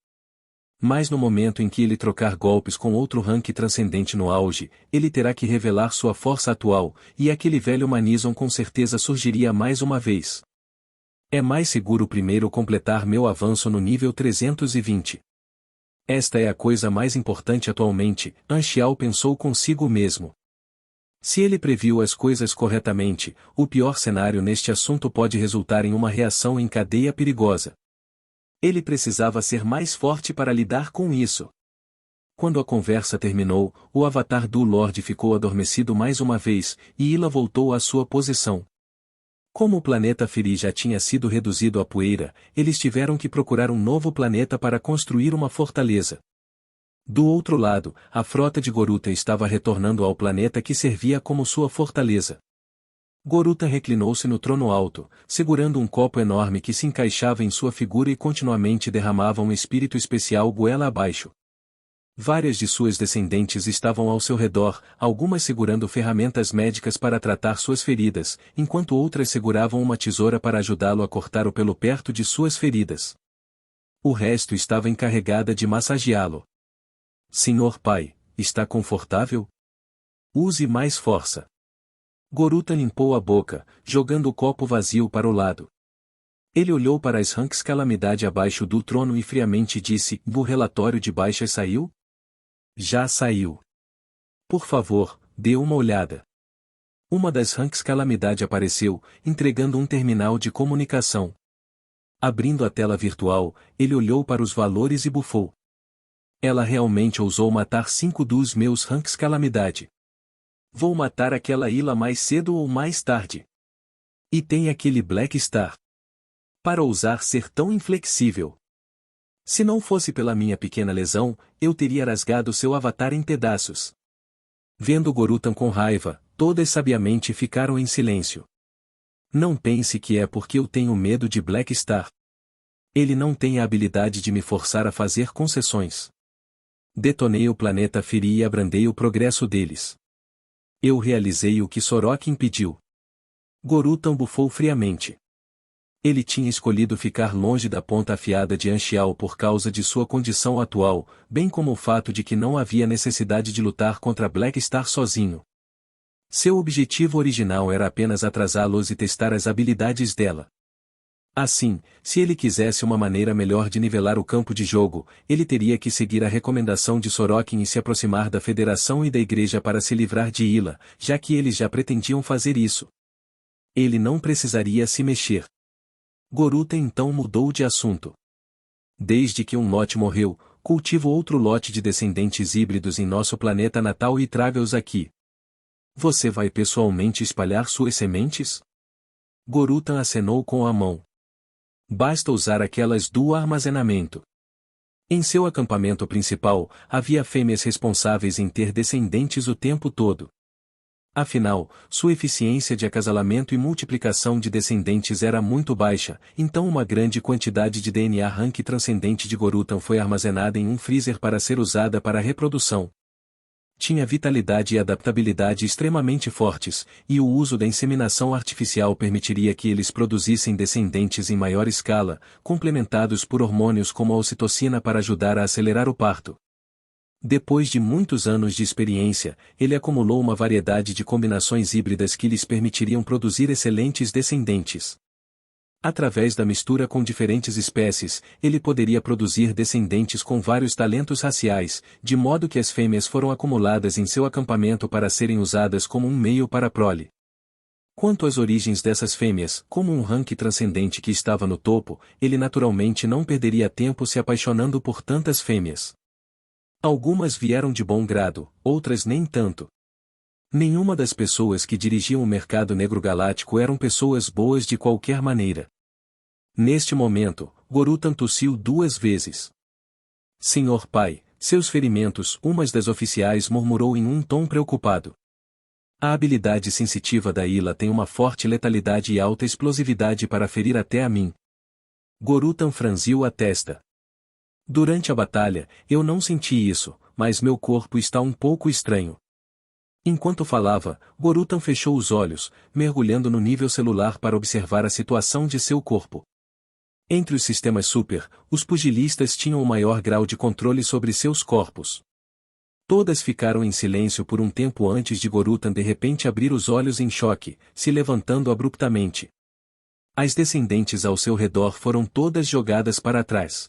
A: Mas no momento em que ele trocar golpes com outro rank transcendente no auge, ele terá que revelar sua força atual, e aquele velho Manison com certeza surgiria mais uma vez. É mais seguro primeiro completar meu avanço no nível 320. Esta é a coisa mais importante atualmente, Anxiao pensou consigo mesmo. Se ele previu as coisas corretamente, o pior cenário neste assunto pode resultar em uma reação em cadeia perigosa. Ele precisava ser mais forte para lidar com isso. Quando a conversa terminou, o avatar do Lorde ficou adormecido mais uma vez, e Ila voltou à sua posição. Como o planeta Firi já tinha sido reduzido a poeira, eles tiveram que procurar um novo planeta para construir uma fortaleza. Do outro lado, a frota de Gorutan estava retornando ao planeta que servia como sua fortaleza. Gorutan reclinou-se no trono alto, segurando um copo enorme que se encaixava em sua figura e continuamente derramava um espírito especial goela abaixo. Várias de suas descendentes estavam ao seu redor, algumas segurando ferramentas médicas para tratar suas feridas, enquanto outras seguravam uma tesoura para ajudá-lo a cortar o pelo perto de suas feridas. O resto estava encarregada de massageá-lo. "Senhor pai, está confortável? Use mais força." Gorutan limpou a boca, jogando o copo vazio para o lado. Ele olhou para as ranks calamidade abaixo do trono e friamente disse: "O relatório de baixas saiu?" "Já saiu. Por favor, dê uma olhada." Uma das ranks calamidade apareceu, entregando um terminal de comunicação. Abrindo a tela virtual, ele olhou para os valores e bufou. Ela realmente ousou matar 5 dos meus ranks calamidade. Vou matar aquela Ila mais cedo ou mais tarde. E tem aquele Black Star. Para ousar ser tão inflexível. Se não fosse pela minha pequena lesão, eu teria rasgado seu avatar em pedaços. Vendo Gorutan com raiva, todas sabiamente ficaram em silêncio. Não pense que é porque eu tenho medo de Black Star. Ele não tem a habilidade de me forçar a fazer concessões. Detonei o planeta Firi e abrandei o progresso deles. Eu realizei o que Sorok impediu. Gorutan bufou friamente. Ele tinha escolhido ficar longe da ponta afiada de Anxiao por causa de sua condição atual, bem como o fato de que não havia necessidade de lutar contra Black Star sozinho. Seu objetivo original era apenas atrasá-los e testar as habilidades dela. Assim, se ele quisesse uma maneira melhor de nivelar o campo de jogo, ele teria que seguir a recomendação de Sorokin e se aproximar da Federação e da Igreja para se livrar de Ila, já que eles já pretendiam fazer isso. Ele não precisaria se mexer. Goruta então mudou de assunto. Desde que um lote morreu, cultivo outro lote de descendentes híbridos em nosso planeta natal e traga-os aqui. Você vai pessoalmente espalhar suas sementes? Gorutan acenou com a mão. Basta usar aquelas do armazenamento. Em seu acampamento principal, havia fêmeas responsáveis em ter descendentes o tempo todo. Afinal, sua eficiência de acasalamento e multiplicação de descendentes era muito baixa, então uma grande quantidade de DNA rank transcendente de Gorutan foi armazenada em um freezer para ser usada para a reprodução. Tinha vitalidade e adaptabilidade extremamente fortes, e o uso da inseminação artificial permitiria que eles produzissem descendentes em maior escala, complementados por hormônios como a ocitocina para ajudar a acelerar o parto. Depois de muitos anos de experiência, ele acumulou uma variedade de combinações híbridas que lhes permitiriam produzir excelentes descendentes. Através da mistura com diferentes espécies, ele poderia produzir descendentes com vários talentos raciais, de modo que as fêmeas foram acumuladas em seu acampamento para serem usadas como um meio para a prole. Quanto às origens dessas fêmeas, como um rank transcendente que estava no topo, ele naturalmente não perderia tempo se apaixonando por tantas fêmeas. Algumas vieram de bom grado, outras nem tanto. Nenhuma das pessoas que dirigiam o mercado negro galáctico eram pessoas boas de qualquer maneira. Neste momento, Gorutan tossiu 2 vezes. Senhor pai, seus ferimentos, uma das oficiais murmurou em um tom preocupado. A habilidade sensitiva da Ila tem uma forte letalidade e alta explosividade para ferir até a mim. Gorutan franziu a testa. Durante a batalha, eu não senti isso, mas meu corpo está um pouco estranho. Enquanto falava, Gorutan fechou os olhos, mergulhando no nível celular para observar a situação de seu corpo. Entre os sistemas super, os pugilistas tinham o maior grau de controle sobre seus corpos. Todas ficaram em silêncio por um tempo antes de Gorutan de repente abrir os olhos em choque, se levantando abruptamente. As descendentes ao seu redor foram todas jogadas para trás.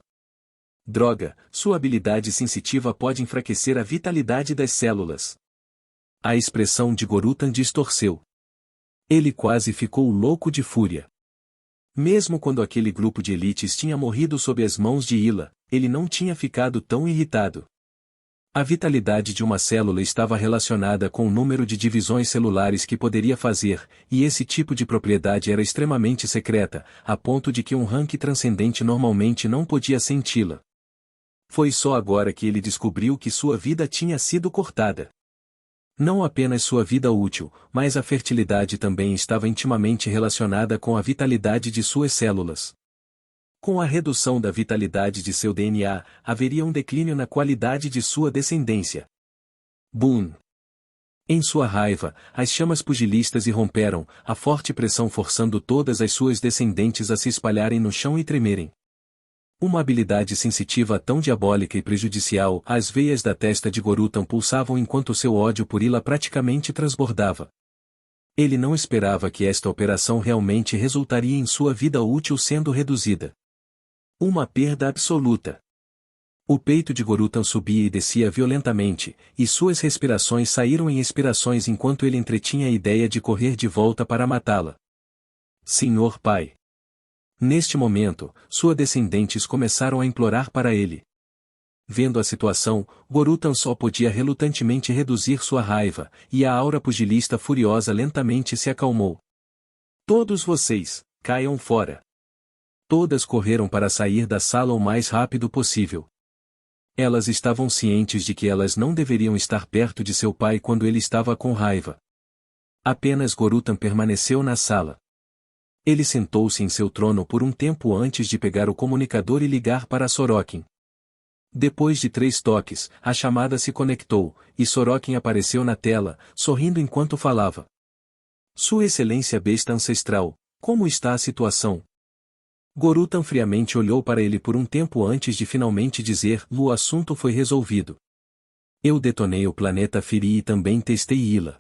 A: Droga, sua habilidade sensitiva pode enfraquecer a vitalidade das células. A expressão de Gorutan distorceu. Ele quase ficou louco de fúria. Mesmo quando aquele grupo de elites tinha morrido sob as mãos de Ila, ele não tinha ficado tão irritado. A vitalidade de uma célula estava relacionada com o número de divisões celulares que poderia fazer, e esse tipo de propriedade era extremamente secreta, a ponto de que um rank transcendente normalmente não podia senti-la. Foi só agora que ele descobriu que sua vida tinha sido cortada. Não apenas sua vida útil, mas a fertilidade também estava intimamente relacionada com a vitalidade de suas células. Com a redução da vitalidade de seu DNA, haveria um declínio na qualidade de sua descendência. Boom! Em sua raiva, as chamas pugilistas irromperam, a forte pressão forçando todas as suas descendentes a se espalharem no chão e tremerem. Uma habilidade sensitiva tão diabólica e prejudicial, as veias da testa de Gorutan pulsavam enquanto seu ódio por Ila praticamente transbordava. Ele não esperava que esta operação realmente resultaria em sua vida útil sendo reduzida. Uma perda absoluta. O peito de Gorutan subia e descia violentamente, e suas respirações saíram em expirações enquanto ele entretinha a ideia de correr de volta para matá-la. Senhor pai. Neste momento, suas descendentes começaram a implorar para ele. Vendo a situação, Gorutan só podia relutantemente reduzir sua raiva, e a aura pugilista furiosa lentamente se acalmou. Todos vocês, caiam fora. Todas correram para sair da sala o mais rápido possível. Elas estavam cientes de que elas não deveriam estar perto de seu pai quando ele estava com raiva. Apenas Gorutan permaneceu na sala. Ele sentou-se em seu trono por um tempo antes de pegar o comunicador e ligar para Sorokin. Depois de 3 toques, a chamada se conectou, e Sorokin apareceu na tela, sorrindo enquanto falava. Sua Excelência Besta Ancestral, como está a situação? Gorutan friamente olhou para ele por um tempo antes de finalmente dizer: o assunto foi resolvido. Eu detonei o planeta Firi e também testei Ila.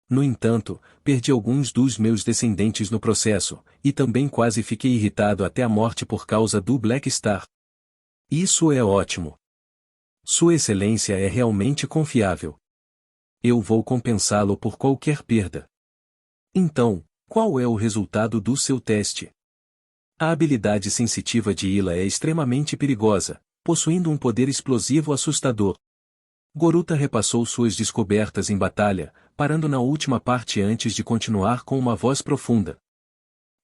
A: No entanto, perdi alguns dos meus descendentes no processo, e também quase fiquei irritado até a morte por causa do Black Star. Isso é ótimo. Sua Excelência é realmente confiável. Eu vou compensá-lo por qualquer perda. Então, qual é o resultado do seu teste? A habilidade sensitiva de Ila é extremamente perigosa, possuindo um poder explosivo assustador. Goruta repassou suas descobertas em batalha, parando na última parte antes de continuar com uma voz profunda.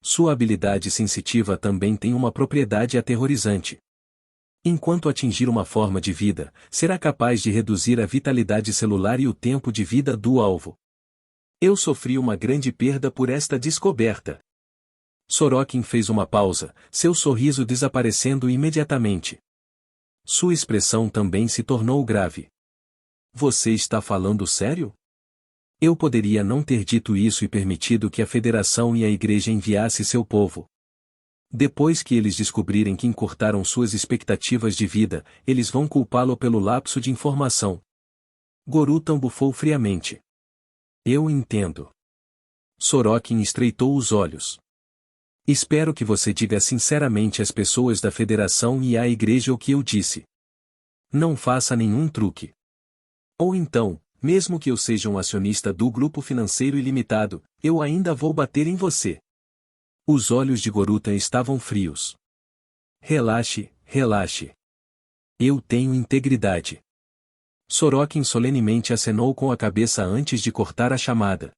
A: Sua habilidade sensitiva também tem uma propriedade aterrorizante. Enquanto atingir uma forma de vida, será capaz de reduzir a vitalidade celular e o tempo de vida do alvo. Eu sofri uma grande perda por esta descoberta. Sorokin fez uma pausa, seu sorriso desaparecendo imediatamente. Sua expressão também se tornou grave. Você está falando sério? Eu poderia não ter dito isso e permitido que a Federação e a Igreja enviassem seu povo. Depois que eles descobrirem que encurtaram suas expectativas de vida, eles vão culpá-lo pelo lapso de informação. Gorutan bufou friamente. Eu entendo. Sorokin estreitou os olhos. Espero que você diga sinceramente às pessoas da Federação e à Igreja o que eu disse. Não faça nenhum truque. Ou então, mesmo que eu seja um acionista do grupo financeiro ilimitado, eu ainda vou bater em você. Os olhos de Gorutan estavam frios. Relaxe, relaxe. Eu tenho integridade. Sorokin solenemente acenou com a cabeça antes de cortar a chamada.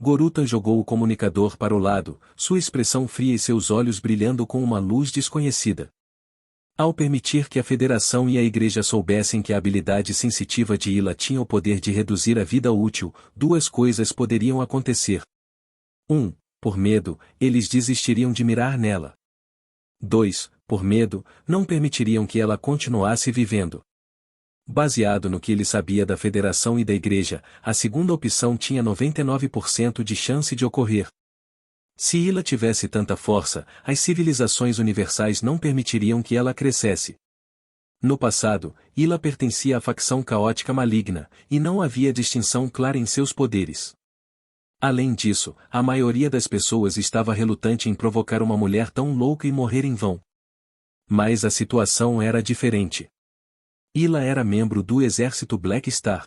A: Gorutan jogou o comunicador para o lado, sua expressão fria e seus olhos brilhando com uma luz desconhecida. Ao permitir que a Federação e a Igreja soubessem que a habilidade sensitiva de Ila tinha o poder de reduzir a vida útil, duas coisas poderiam acontecer. 1. Por medo, eles desistiriam de mirar nela. 2. Por medo, não permitiriam que ela continuasse vivendo. Baseado no que ele sabia da Federação e da Igreja, a segunda opção tinha 99% de chance de ocorrer. Se Ila tivesse tanta força, as civilizações universais não permitiriam que ela crescesse. No passado, Ila pertencia à facção caótica maligna, e não havia distinção clara em seus poderes. Além disso, a maioria das pessoas estava relutante em provocar uma mulher tão louca e morrer em vão. Mas a situação era diferente. Ila era membro do exército Black Star.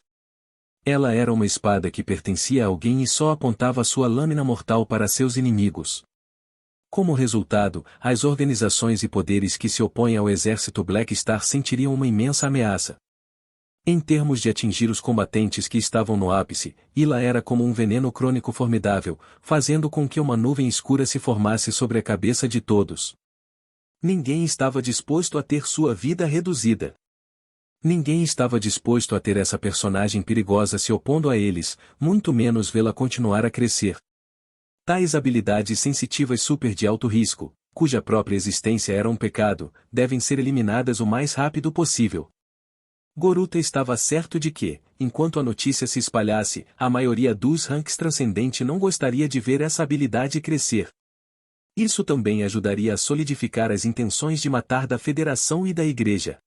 A: Ela era uma espada que pertencia a alguém e só apontava sua lâmina mortal para seus inimigos. Como resultado, as organizações e poderes que se opõem ao exército Black Star sentiriam uma imensa ameaça. Em termos de atingir os combatentes que estavam no ápice, Ila era como um veneno crônico formidável, fazendo com que uma nuvem escura se formasse sobre a cabeça de todos. Ninguém estava disposto a ter sua vida reduzida. Ninguém estava disposto a ter essa personagem perigosa se opondo a eles, muito menos vê-la continuar a crescer. Tais habilidades sensitivas super de alto risco, cuja própria existência era um pecado, devem ser eliminadas o mais rápido possível. Goruta estava certo de que, enquanto a notícia se espalhasse, a maioria dos ranks transcendente não gostaria de ver essa habilidade crescer. Isso também ajudaria a solidificar as intenções de matar da Federação e da Igreja.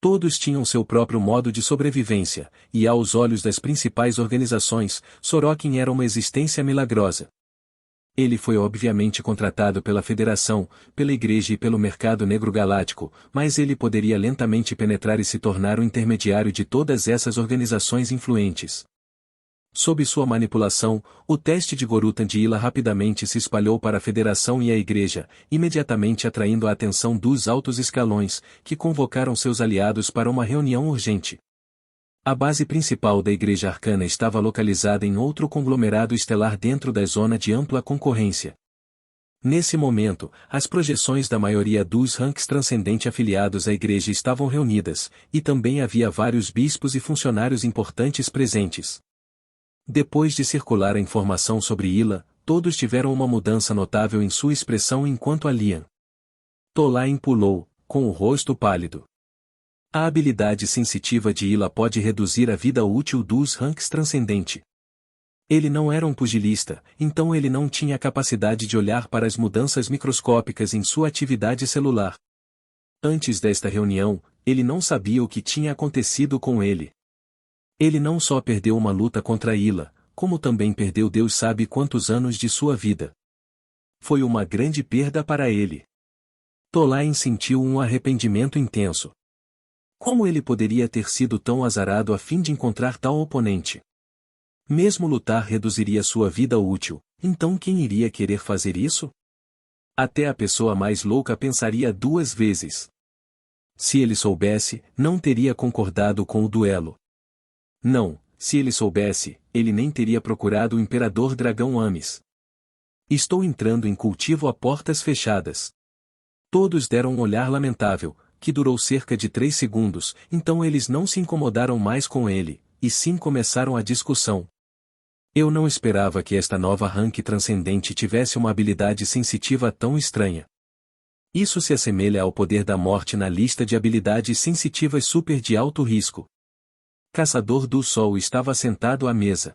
A: Todos tinham seu próprio modo de sobrevivência, e aos olhos das principais organizações, Sorokin era uma existência milagrosa. Ele foi obviamente contratado pela Federação, pela Igreja e pelo Mercado Negro Galáctico, mas ele poderia lentamente penetrar e se tornar o intermediário de todas essas organizações influentes. Sob sua manipulação, o teste de Gorutan de Ila rapidamente se espalhou para a Federação e a Igreja, imediatamente atraindo a atenção dos altos escalões, que convocaram seus aliados para uma reunião urgente. A base principal da Igreja Arcana estava localizada em outro conglomerado estelar dentro da zona de ampla concorrência. Nesse momento, as projeções da maioria dos ranks transcendente afiliados à Igreja estavam reunidas, e também havia vários bispos e funcionários importantes presentes. Depois de circular a informação sobre Ila, todos tiveram uma mudança notável em sua expressão enquanto a liam. Tolain pulou, com o rosto pálido. A habilidade sensitiva de Ila pode reduzir a vida útil dos ranks transcendente. Ele não era um pugilista, então ele não tinha a capacidade de olhar para as mudanças microscópicas em sua atividade celular. Antes desta reunião, ele não sabia o que tinha acontecido com ele. Ele não só perdeu uma luta contra Ila, como também perdeu Deus sabe quantos anos de sua vida. Foi uma grande perda para ele. Tolain sentiu um arrependimento intenso. Como ele poderia ter sido tão azarado a fim de encontrar tal oponente? Mesmo lutar reduziria sua vida útil, então quem iria querer fazer isso? Até a pessoa mais louca pensaria 2 vezes. Se ele soubesse, não teria concordado com o duelo. Não, se ele soubesse, ele nem teria procurado o Imperador Dragão Amis. Estou entrando em cultivo a portas fechadas. Todos deram um olhar lamentável, que durou cerca de 3 segundos, então eles não se incomodaram mais com ele, e sim começaram a discussão. Eu não esperava que esta nova rank transcendente tivesse uma habilidade sensitiva tão estranha. Isso se assemelha ao poder da morte na lista de habilidades sensitivas super de alto risco. Caçador do Sol estava sentado à mesa.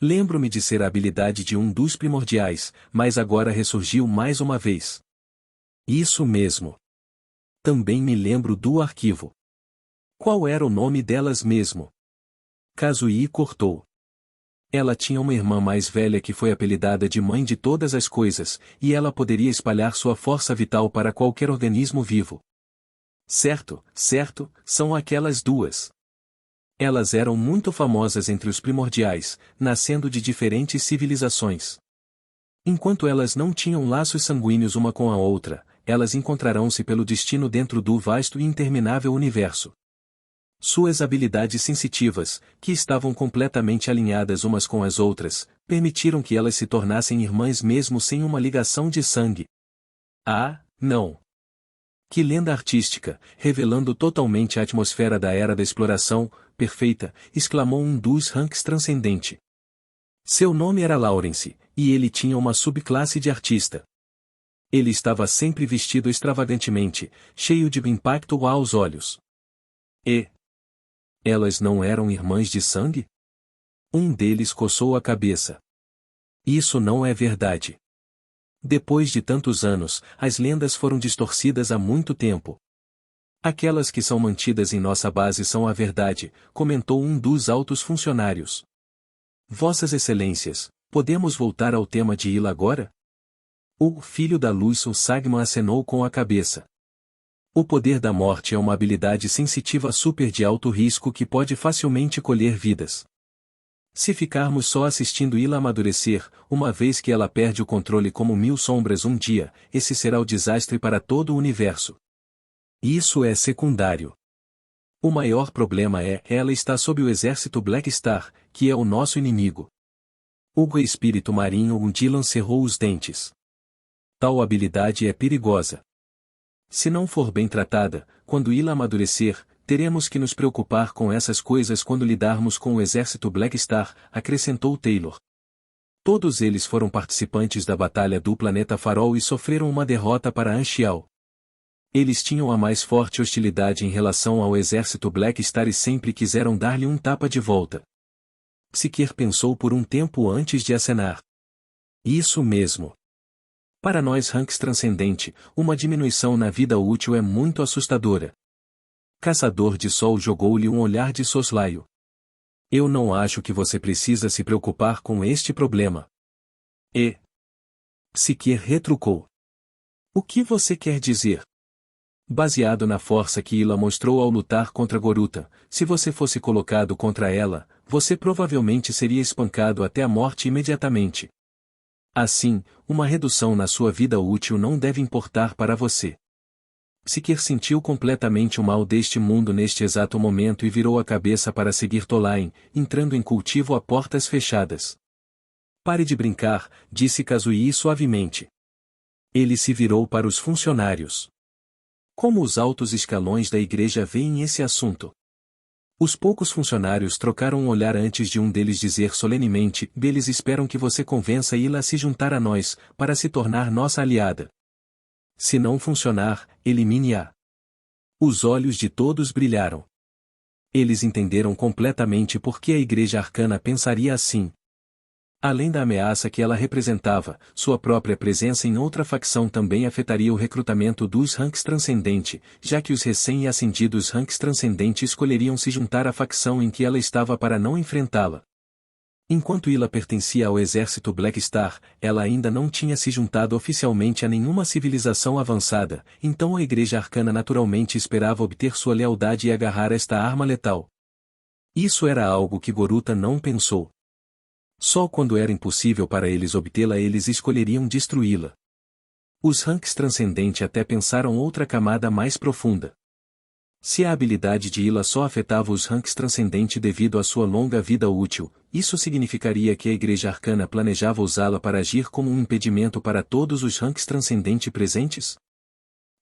A: Lembro-me de ser a habilidade de um dos primordiais, mas agora ressurgiu mais uma vez. Isso mesmo. Também me lembro do arquivo. Qual era o nome delas mesmo? Kazuyi cortou. Ela tinha uma irmã mais velha que foi apelidada de Mãe de Todas as Coisas, e ela poderia espalhar sua força vital para qualquer organismo vivo. Certo, são aquelas duas. Elas eram muito famosas entre os primordiais, nascendo de diferentes civilizações. Enquanto elas não tinham laços sanguíneos uma com a outra, elas encontrarão-se pelo destino dentro do vasto e interminável universo. Suas habilidades sensitivas, que estavam completamente alinhadas umas com as outras, permitiram que elas se tornassem irmãs mesmo sem uma ligação de sangue. Ah, não! Que lenda artística, revelando totalmente a atmosfera da Era da Exploração, perfeita, exclamou um dos ranks transcendente. Seu nome era Lawrence, e ele tinha uma subclasse de artista. Ele estava sempre vestido extravagantemente, cheio de impacto aos olhos. E elas não eram irmãs de sangue? Um deles coçou a cabeça. Isso não é verdade. Depois de tantos anos, as lendas foram distorcidas há muito tempo. Aquelas que são mantidas em nossa base são a verdade, comentou um dos altos funcionários. Vossas Excelências, podemos voltar ao tema de Ila agora? O filho da luz, o Sagman, acenou com a cabeça. O poder da morte é uma habilidade sensitiva super de alto risco que pode facilmente colher vidas. Se ficarmos só assistindo Ila amadurecer, uma vez que ela perde o controle como 1000 sombras um dia, esse será o desastre para todo o universo. Isso é secundário. O maior problema é, ela está sob o exército Black Star, que é o nosso inimigo. O espírito marinho Dylan cerrou os dentes. Tal habilidade é perigosa. Se não for bem tratada, quando Ila amadurecer, teremos que nos preocupar com essas coisas quando lidarmos com o exército Black Star, acrescentou Taylor. Todos eles foram participantes da batalha do planeta Farol e sofreram uma derrota para Anxiao. Eles tinham a mais forte hostilidade em relação ao exército Black Star e sempre quiseram dar-lhe um tapa de volta. Sequer pensou por um tempo antes de acenar. Isso mesmo. Para nós ranks transcendente, uma diminuição na vida útil é muito assustadora. Caçador de Sol jogou-lhe um olhar de soslaio. Eu não acho que você precisa se preocupar com este problema. E sequer retrucou. O que você quer dizer? Baseado na força que Ila mostrou ao lutar contra Goruta, se você fosse colocado contra ela, você provavelmente seria espancado até a morte imediatamente. Assim, uma redução na sua vida útil não deve importar para você. Sequer sentiu completamente o mal deste mundo neste exato momento e virou a cabeça para seguir Tolain, entrando em cultivo a portas fechadas. Pare de brincar, disse Kazuyi suavemente. Ele se virou para os funcionários. Como os altos escalões da igreja veem esse assunto? Os poucos funcionários trocaram um olhar antes de um deles dizer solenemente: eles esperam que você convença Ila a se juntar a nós, para se tornar nossa aliada. Se não funcionar, elimine-a. Os olhos de todos brilharam. Eles entenderam completamente por que a Igreja Arcana pensaria assim. Além da ameaça que ela representava, sua própria presença em outra facção também afetaria o recrutamento dos ranks transcendente, já que os recém-ascendidos ranks transcendente escolheriam se juntar à facção em que ela estava para não enfrentá-la. Enquanto Ila pertencia ao exército Black Star, ela ainda não tinha se juntado oficialmente a nenhuma civilização avançada, então a Igreja Arcana naturalmente esperava obter sua lealdade e agarrar esta arma letal. Isso era algo que Goruta não pensou. Só quando era impossível para eles obtê-la eles escolheriam destruí-la. Os ranks transcendente até pensaram outra camada mais profunda. Se a habilidade de Ila só afetava os ranks transcendente devido à sua longa vida útil, isso significaria que a Igreja Arcana planejava usá-la para agir como um impedimento para todos os ranks transcendente presentes?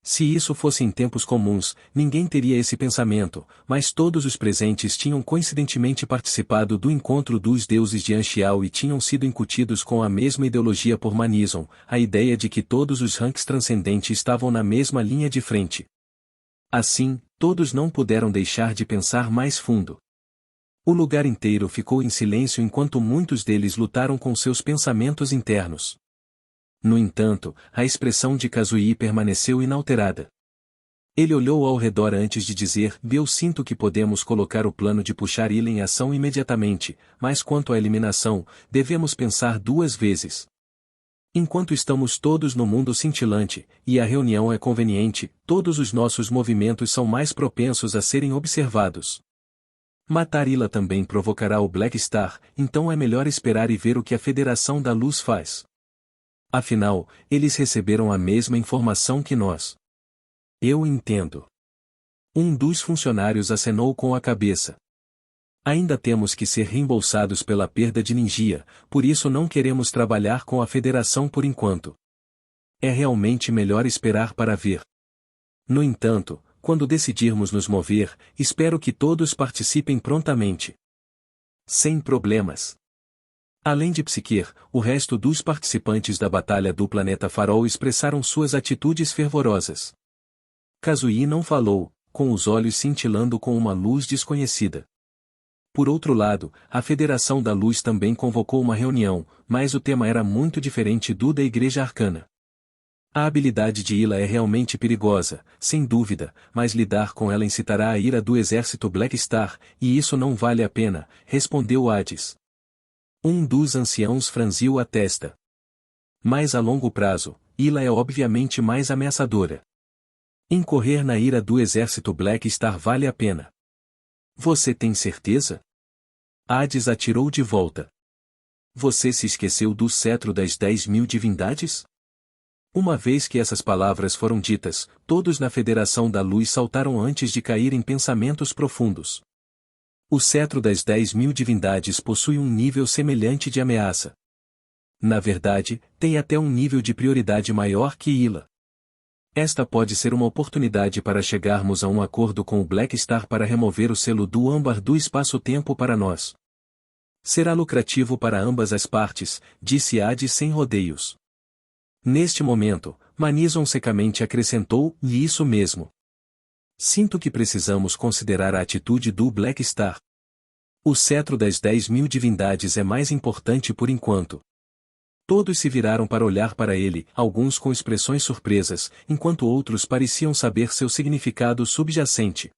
A: Se isso fosse em tempos comuns, ninguém teria esse pensamento, mas todos os presentes tinham coincidentemente participado do encontro dos deuses de Anxiao e tinham sido incutidos com a mesma ideologia por Manizon, a ideia de que todos os ranks transcendentes estavam na mesma linha de frente. Assim, todos não puderam deixar de pensar mais fundo. O lugar inteiro ficou em silêncio enquanto muitos deles lutaram com seus pensamentos internos. No entanto, a expressão de Kazuyi permaneceu inalterada. Ele olhou ao redor antes de dizer: eu sinto que podemos colocar o plano de puxar Ila em ação imediatamente, mas quanto à eliminação, devemos pensar duas vezes. Enquanto estamos todos no mundo cintilante, e a reunião é conveniente, todos os nossos movimentos são mais propensos a serem observados. Matar Ila também provocará o Black Star, então é melhor esperar e ver o que a Federação da Luz faz. Afinal, eles receberam a mesma informação que nós. Eu entendo. Um dos funcionários acenou com a cabeça. Ainda temos que ser reembolsados pela perda de Ninja, por isso não queremos trabalhar com a Federação por enquanto. É realmente melhor esperar para ver. No entanto, quando decidirmos nos mover, espero que todos participem prontamente. Sem problemas. Além de Psyker, o resto dos participantes da Batalha do Planeta Farol expressaram suas atitudes fervorosas. Kazuyi não falou, com os olhos cintilando com uma luz desconhecida. Por outro lado, a Federação da Luz também convocou uma reunião, mas o tema era muito diferente do da Igreja Arcana. A habilidade de Ila é realmente perigosa, sem dúvida, mas lidar com ela incitará a ira do exército Black Star, e isso não vale a pena, respondeu Hades. Um dos anciãos franziu a testa. Mas a longo prazo, Ila é obviamente mais ameaçadora. Incorrer na ira do exército Black Star vale a pena. Você tem certeza? Hades atirou de volta. Você se esqueceu do cetro das 10.000 divindades? Uma vez que essas palavras foram ditas, todos na Federação da Luz saltaram antes de cair em pensamentos profundos. O cetro das 10.000 divindades possui um nível semelhante de ameaça. Na verdade, tem até um nível de prioridade maior que Ila. Esta pode ser uma oportunidade para chegarmos a um acordo com o Black Star para remover o selo do âmbar do espaço-tempo para nós. Será lucrativo para ambas as partes, disse Hades sem rodeios. Neste momento, Manizon secamente acrescentou: e isso mesmo. Sinto que precisamos considerar a atitude do Black Star. O cetro das 10.000 divindades é mais importante por enquanto. Todos se viraram para olhar para ele, alguns com expressões surpresas, enquanto outros pareciam saber seu significado subjacente.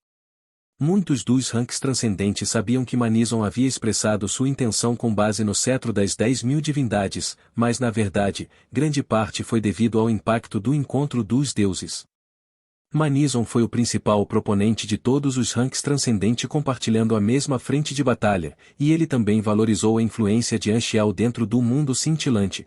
A: Muitos dos ranks transcendentes sabiam que Manizon havia expressado sua intenção com base no cetro das 10.000 divindades, mas na verdade, grande parte foi devido ao impacto do encontro dos deuses. Manizon foi o principal proponente de todos os ranks transcendentes compartilhando a mesma frente de batalha, e ele também valorizou a influência de Anxiao dentro do mundo cintilante.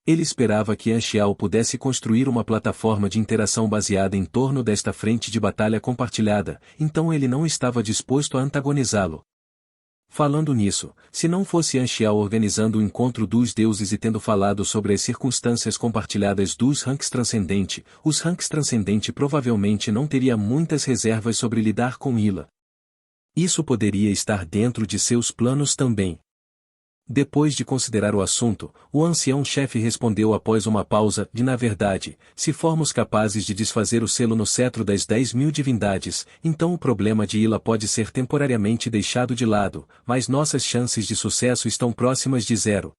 A: Ele esperava que Anxiao pudesse construir uma plataforma de interação baseada em torno desta frente de batalha compartilhada, então ele não estava disposto a antagonizá-lo. Falando nisso, se não fosse Anxiao organizando o encontro dos deuses e tendo falado sobre as circunstâncias compartilhadas dos ranks transcendente, os ranks transcendente provavelmente não teria muitas reservas sobre lidar com Ila. Isso poderia estar dentro de seus planos também. Depois de considerar o assunto, o ancião-chefe respondeu após uma pausa: na verdade, se formos capazes de desfazer o selo no cetro das 10.000 divindades, então o problema de Ila pode ser temporariamente deixado de lado, mas nossas chances de sucesso estão próximas de zero.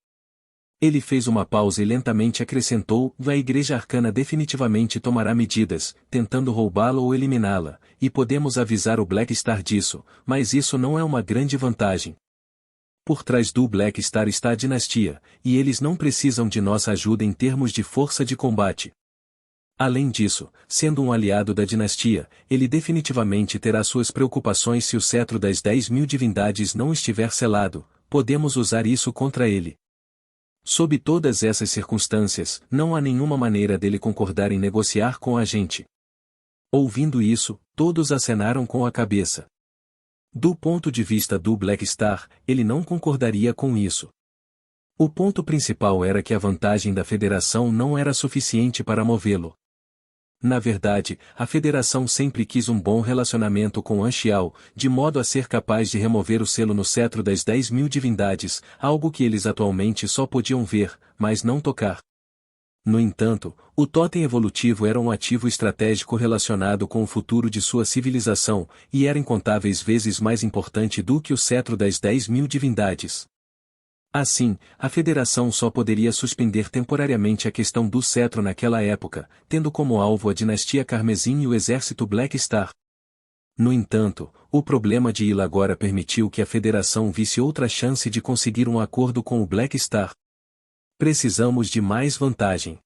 A: Ele fez uma pausa e lentamente acrescentou: a Igreja Arcana definitivamente tomará medidas, tentando roubá-la ou eliminá-la, e podemos avisar o Black Star disso, mas isso não é uma grande vantagem. Por trás do Black Star está a dinastia, e eles não precisam de nossa ajuda em termos de força de combate. Além disso, sendo um aliado da dinastia, ele definitivamente terá suas preocupações se o cetro das 10.000 divindades não estiver selado, podemos usar isso contra ele. Sob todas essas circunstâncias, não há nenhuma maneira dele concordar em negociar com a gente. Ouvindo isso, todos acenaram com a cabeça. Do ponto de vista do Black Star, ele não concordaria com isso. O ponto principal era que a vantagem da Federação não era suficiente para movê-lo. Na verdade, a Federação sempre quis um bom relacionamento com Anchial, de modo a ser capaz de remover o selo no cetro das 10.000 divindades, algo que eles atualmente só podiam ver, mas não tocar. No entanto, o totem evolutivo era um ativo estratégico relacionado com o futuro de sua civilização, e era incontáveis vezes mais importante do que o cetro das 10.000 divindades. Assim, a Federação só poderia suspender temporariamente a questão do cetro naquela época, tendo como alvo a dinastia Carmesim e o exército Black Star. No entanto, o problema de Ila agora permitiu que a Federação visse outra chance de conseguir um acordo com o Black Star. Precisamos de mais vantagem.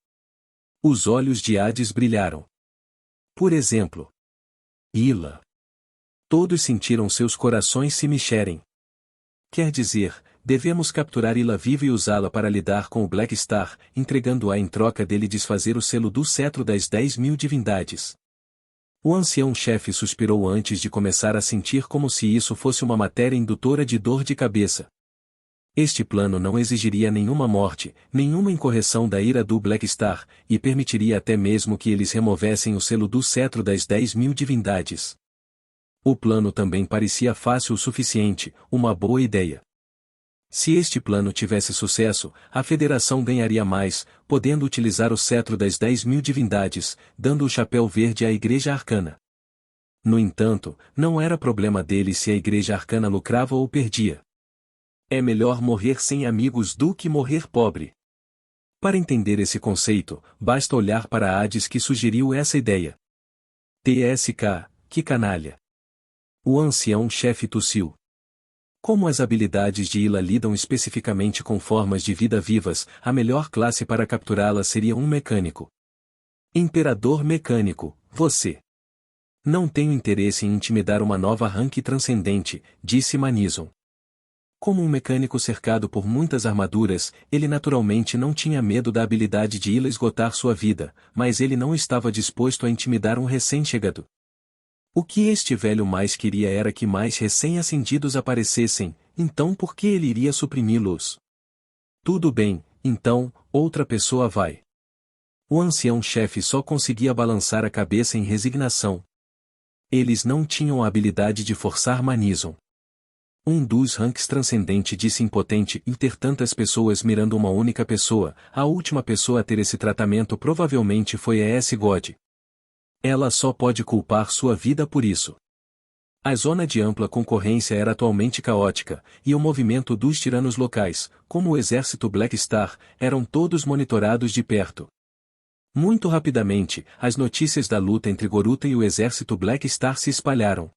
A: Os olhos de Hades brilharam. Por exemplo, Ila. Todos sentiram seus corações se mexerem. Quer dizer, devemos capturar Ila viva e usá-la para lidar com o Black Star, entregando-a em troca dele desfazer o selo do cetro das 10.000 divindades. O ancião-chefe suspirou antes de começar a sentir como se isso fosse uma matéria indutora de dor de cabeça. Este plano não exigiria nenhuma morte, nenhuma incorreção da ira do Black Star, e permitiria até mesmo que eles removessem o selo do cetro das 10.000 divindades. O plano também parecia fácil o suficiente, uma boa ideia. Se este plano tivesse sucesso, a Federação ganharia mais, podendo utilizar o cetro das 10.000 divindades, dando o chapéu verde à Igreja Arcana. No entanto, não era problema deles se a Igreja Arcana lucrava ou perdia. É melhor morrer sem amigos do que morrer pobre. Para entender esse conceito, basta olhar para Hades que sugeriu essa ideia. TSK, que canalha. O ancião-chefe tossiu. Como as habilidades de Ila lidam especificamente com formas de vida vivas, a melhor classe para capturá-la seria um mecânico. Imperador mecânico, você. Não tenho interesse em intimidar uma nova rank transcendente, disse Manizon. Como um mecânico cercado por muitas armaduras, ele naturalmente não tinha medo da habilidade de Ila esgotar sua vida, mas ele não estava disposto a intimidar um recém-chegado. O que este velho mais queria era que mais recém-ascendidos aparecessem, então por que ele iria suprimi-los? Tudo bem, então, outra pessoa vai. O ancião-chefe só conseguia balançar a cabeça em resignação. Eles não tinham a habilidade de forçar Manizon. Um dos ranks transcendente disse impotente e ter tantas pessoas mirando uma única pessoa, a última pessoa a ter esse tratamento provavelmente foi a S-God. Ela só pode culpar sua vida por isso. A zona de ampla concorrência era atualmente caótica, e o movimento dos tiranos locais, como o exército Black Star, eram todos monitorados de perto. Muito rapidamente, as notícias da luta entre Goruta e o exército Black Star se espalharam.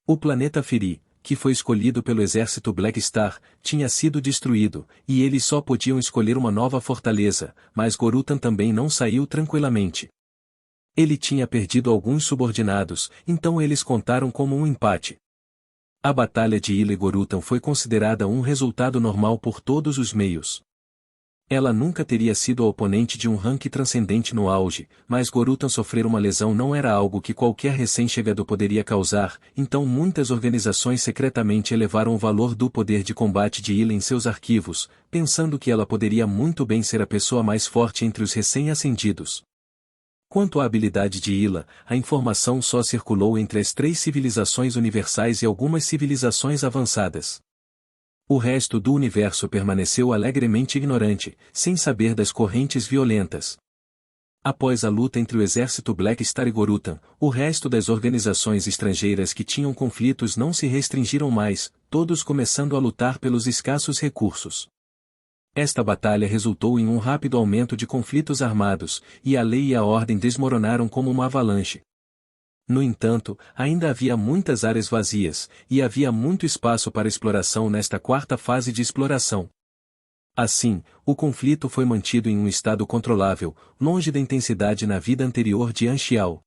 A: O planeta Firi, que foi escolhido pelo exército Black Star, tinha sido destruído, e eles só podiam escolher uma nova fortaleza, mas Gorutan também não saiu tranquilamente. Ele tinha perdido alguns subordinados, então eles contaram como um empate. A batalha de Ila e Gorutan foi considerada um resultado normal por todos os meios. Ela nunca teria sido a oponente de um rank transcendente no auge, mas Gorutan sofrer uma lesão não era algo que qualquer recém-chegado poderia causar, então muitas organizações secretamente elevaram o valor do poder de combate de Ila em seus arquivos, pensando que ela poderia muito bem ser a pessoa mais forte entre os recém-ascendidos. Quanto à habilidade de Ila, a informação só circulou entre as 3 civilizações universais e algumas civilizações avançadas. O resto do universo permaneceu alegremente ignorante, sem saber das correntes violentas. Após a luta entre o exército Black Star e Gorutan, o resto das organizações estrangeiras que tinham conflitos não se restringiram mais, todos começando a lutar pelos escassos recursos. Esta batalha resultou em um rápido aumento de conflitos armados, e a lei e a ordem desmoronaram como uma avalanche. No entanto, ainda havia muitas áreas vazias, e havia muito espaço para exploração nesta quarta fase de exploração. Assim, o conflito foi mantido em um estado controlável, longe da intensidade na vida anterior de Anxiao.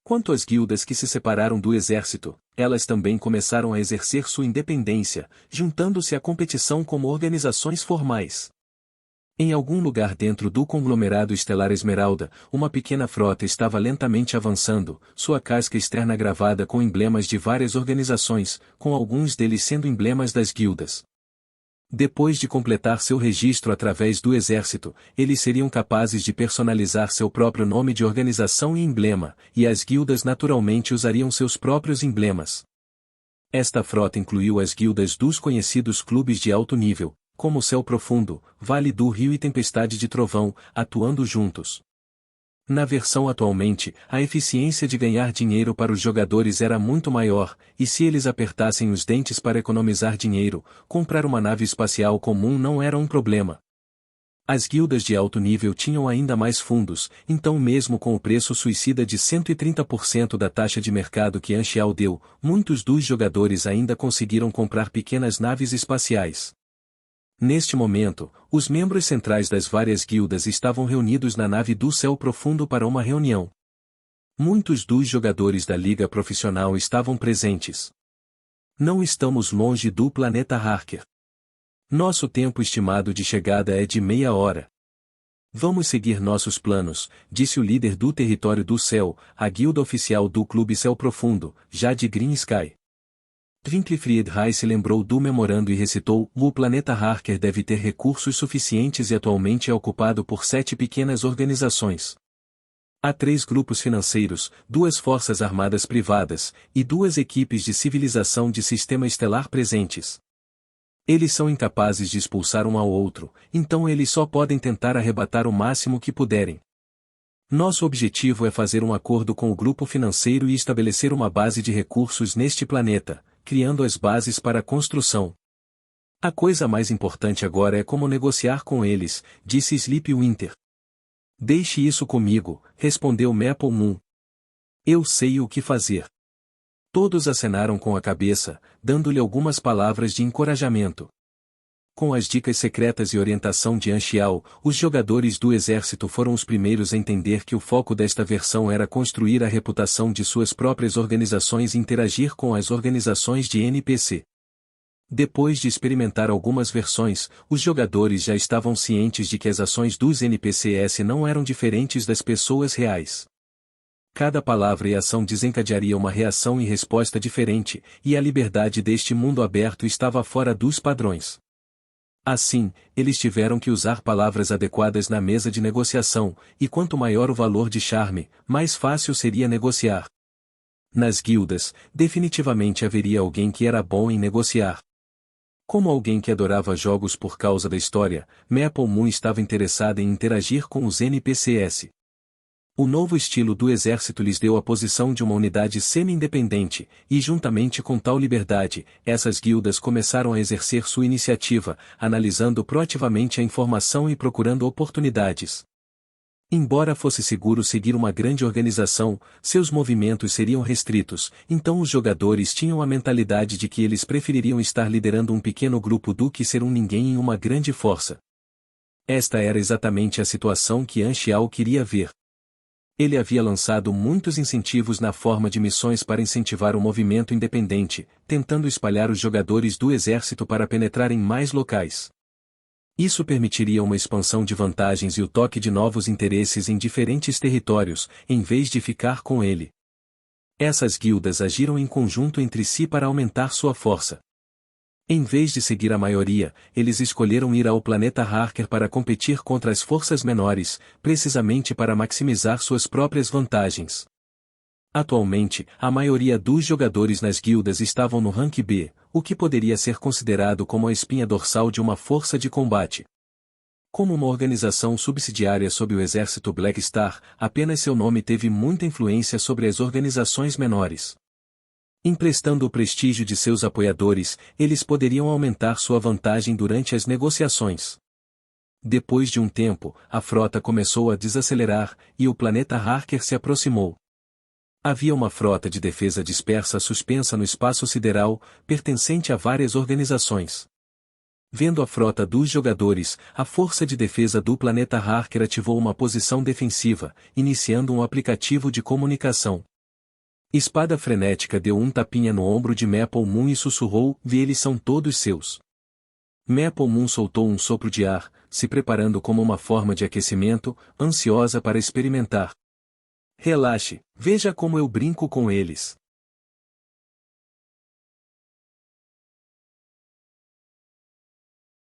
A: Quanto às guildas que se separaram do exército, elas também começaram a exercer sua independência, juntando-se à competição como organizações formais. Em algum lugar dentro do conglomerado estelar Esmeralda, uma pequena frota estava lentamente avançando, sua casca externa gravada com emblemas de várias organizações, com alguns deles sendo emblemas das guildas. Depois de completar seu registro através do exército, eles seriam capazes de personalizar seu próprio nome de organização e emblema, e as guildas naturalmente usariam seus próprios emblemas. Esta frota incluiu as guildas dos conhecidos clubes de alto nível, como Céu Profundo, Vale do Rio e Tempestade de Trovão, atuando juntos. Na versão atualmente, a eficiência de ganhar dinheiro para os jogadores era muito maior, e se eles apertassem os dentes para economizar dinheiro, comprar uma nave espacial comum não era um problema. As guildas de alto nível tinham ainda mais fundos, então mesmo com o preço suicida de 130% da taxa de mercado que Anxiao deu, muitos dos jogadores ainda conseguiram comprar pequenas naves espaciais. Neste momento, os membros centrais das várias guildas estavam reunidos na nave do Céu Profundo para uma reunião. Muitos dos jogadores da liga profissional estavam presentes. Não estamos longe do planeta Harker. Nosso tempo estimado de chegada é de meia hora. Vamos seguir nossos planos, disse o líder do Território do Céu, a guilda oficial do Clube Céu Profundo, Jade Green Sky. Winkelfried se lembrou do memorando e recitou: o planeta Harker deve ter recursos suficientes e atualmente é ocupado por 7 pequenas organizações. Há 3 grupos financeiros, 2 forças armadas privadas, e 2 equipes de civilização de sistema estelar presentes. Eles são incapazes de expulsar um ao outro, então eles só podem tentar arrebatar o máximo que puderem. Nosso objetivo é fazer um acordo com o grupo financeiro e estabelecer uma base de recursos neste planeta, criando as bases para a construção. A coisa mais importante agora é como negociar com eles, disse Sleep Winter. Deixe isso comigo, respondeu Maple Moon. Eu sei o que fazer. Todos acenaram com a cabeça, dando-lhe algumas palavras de encorajamento. Com as dicas secretas e orientação de Anxiao, os jogadores do exército foram os primeiros a entender que o foco desta versão era construir a reputação de suas próprias organizações e interagir com as organizações de NPC. Depois de experimentar algumas versões, os jogadores já estavam cientes de que as ações dos NPCs não eram diferentes das pessoas reais. Cada palavra e ação desencadearia uma reação e resposta diferente, e a liberdade deste mundo aberto estava fora dos padrões. Assim, eles tiveram que usar palavras adequadas na mesa de negociação, e quanto maior o valor de charme, mais fácil seria negociar. Nas guildas, definitivamente haveria alguém que era bom em negociar. Como alguém que adorava jogos por causa da história, Maple Moon estava interessada em interagir com os NPCs. O novo estilo do exército lhes deu a posição de uma unidade semi-independente, e juntamente com tal liberdade, essas guildas começaram a exercer sua iniciativa, analisando proativamente a informação e procurando oportunidades. Embora fosse seguro seguir uma grande organização, seus movimentos seriam restritos, então os jogadores tinham a mentalidade de que eles prefeririam estar liderando um pequeno grupo do que ser um ninguém em uma grande força. Esta era exatamente a situação que Anxiao queria ver. Ele havia lançado muitos incentivos na forma de missões para incentivar o movimento independente, tentando espalhar os jogadores do exército para penetrar em mais locais. Isso permitiria uma expansão de vantagens e o toque de novos interesses em diferentes territórios, em vez de ficar com ele. Essas guildas agiram em conjunto entre si para aumentar sua força. Em vez de seguir a maioria, eles escolheram ir ao planeta Harker para competir contra as forças menores, precisamente para maximizar suas próprias vantagens. Atualmente, a maioria dos jogadores nas guildas estavam no rank B, o que poderia ser considerado como a espinha dorsal de uma força de combate. Como uma organização subsidiária sob o exército Black Star, apenas seu nome teve muita influência sobre as organizações menores. Emprestando o prestígio de seus apoiadores, eles poderiam aumentar sua vantagem durante as negociações. Depois de um tempo, a frota começou a desacelerar, e o planeta Harker se aproximou. Havia uma frota de defesa dispersa suspensa no espaço sideral, pertencente a várias organizações. Vendo a frota dos jogadores, a força de defesa do planeta Harker ativou uma posição defensiva, iniciando um aplicativo de comunicação. Espada Frenética deu um tapinha no ombro de Maple Moon e sussurrou: "Vê, eles são todos seus." Maple Moon soltou um sopro de ar, se preparando como uma forma de aquecimento, ansiosa para experimentar. "Relaxe, veja como eu brinco com eles."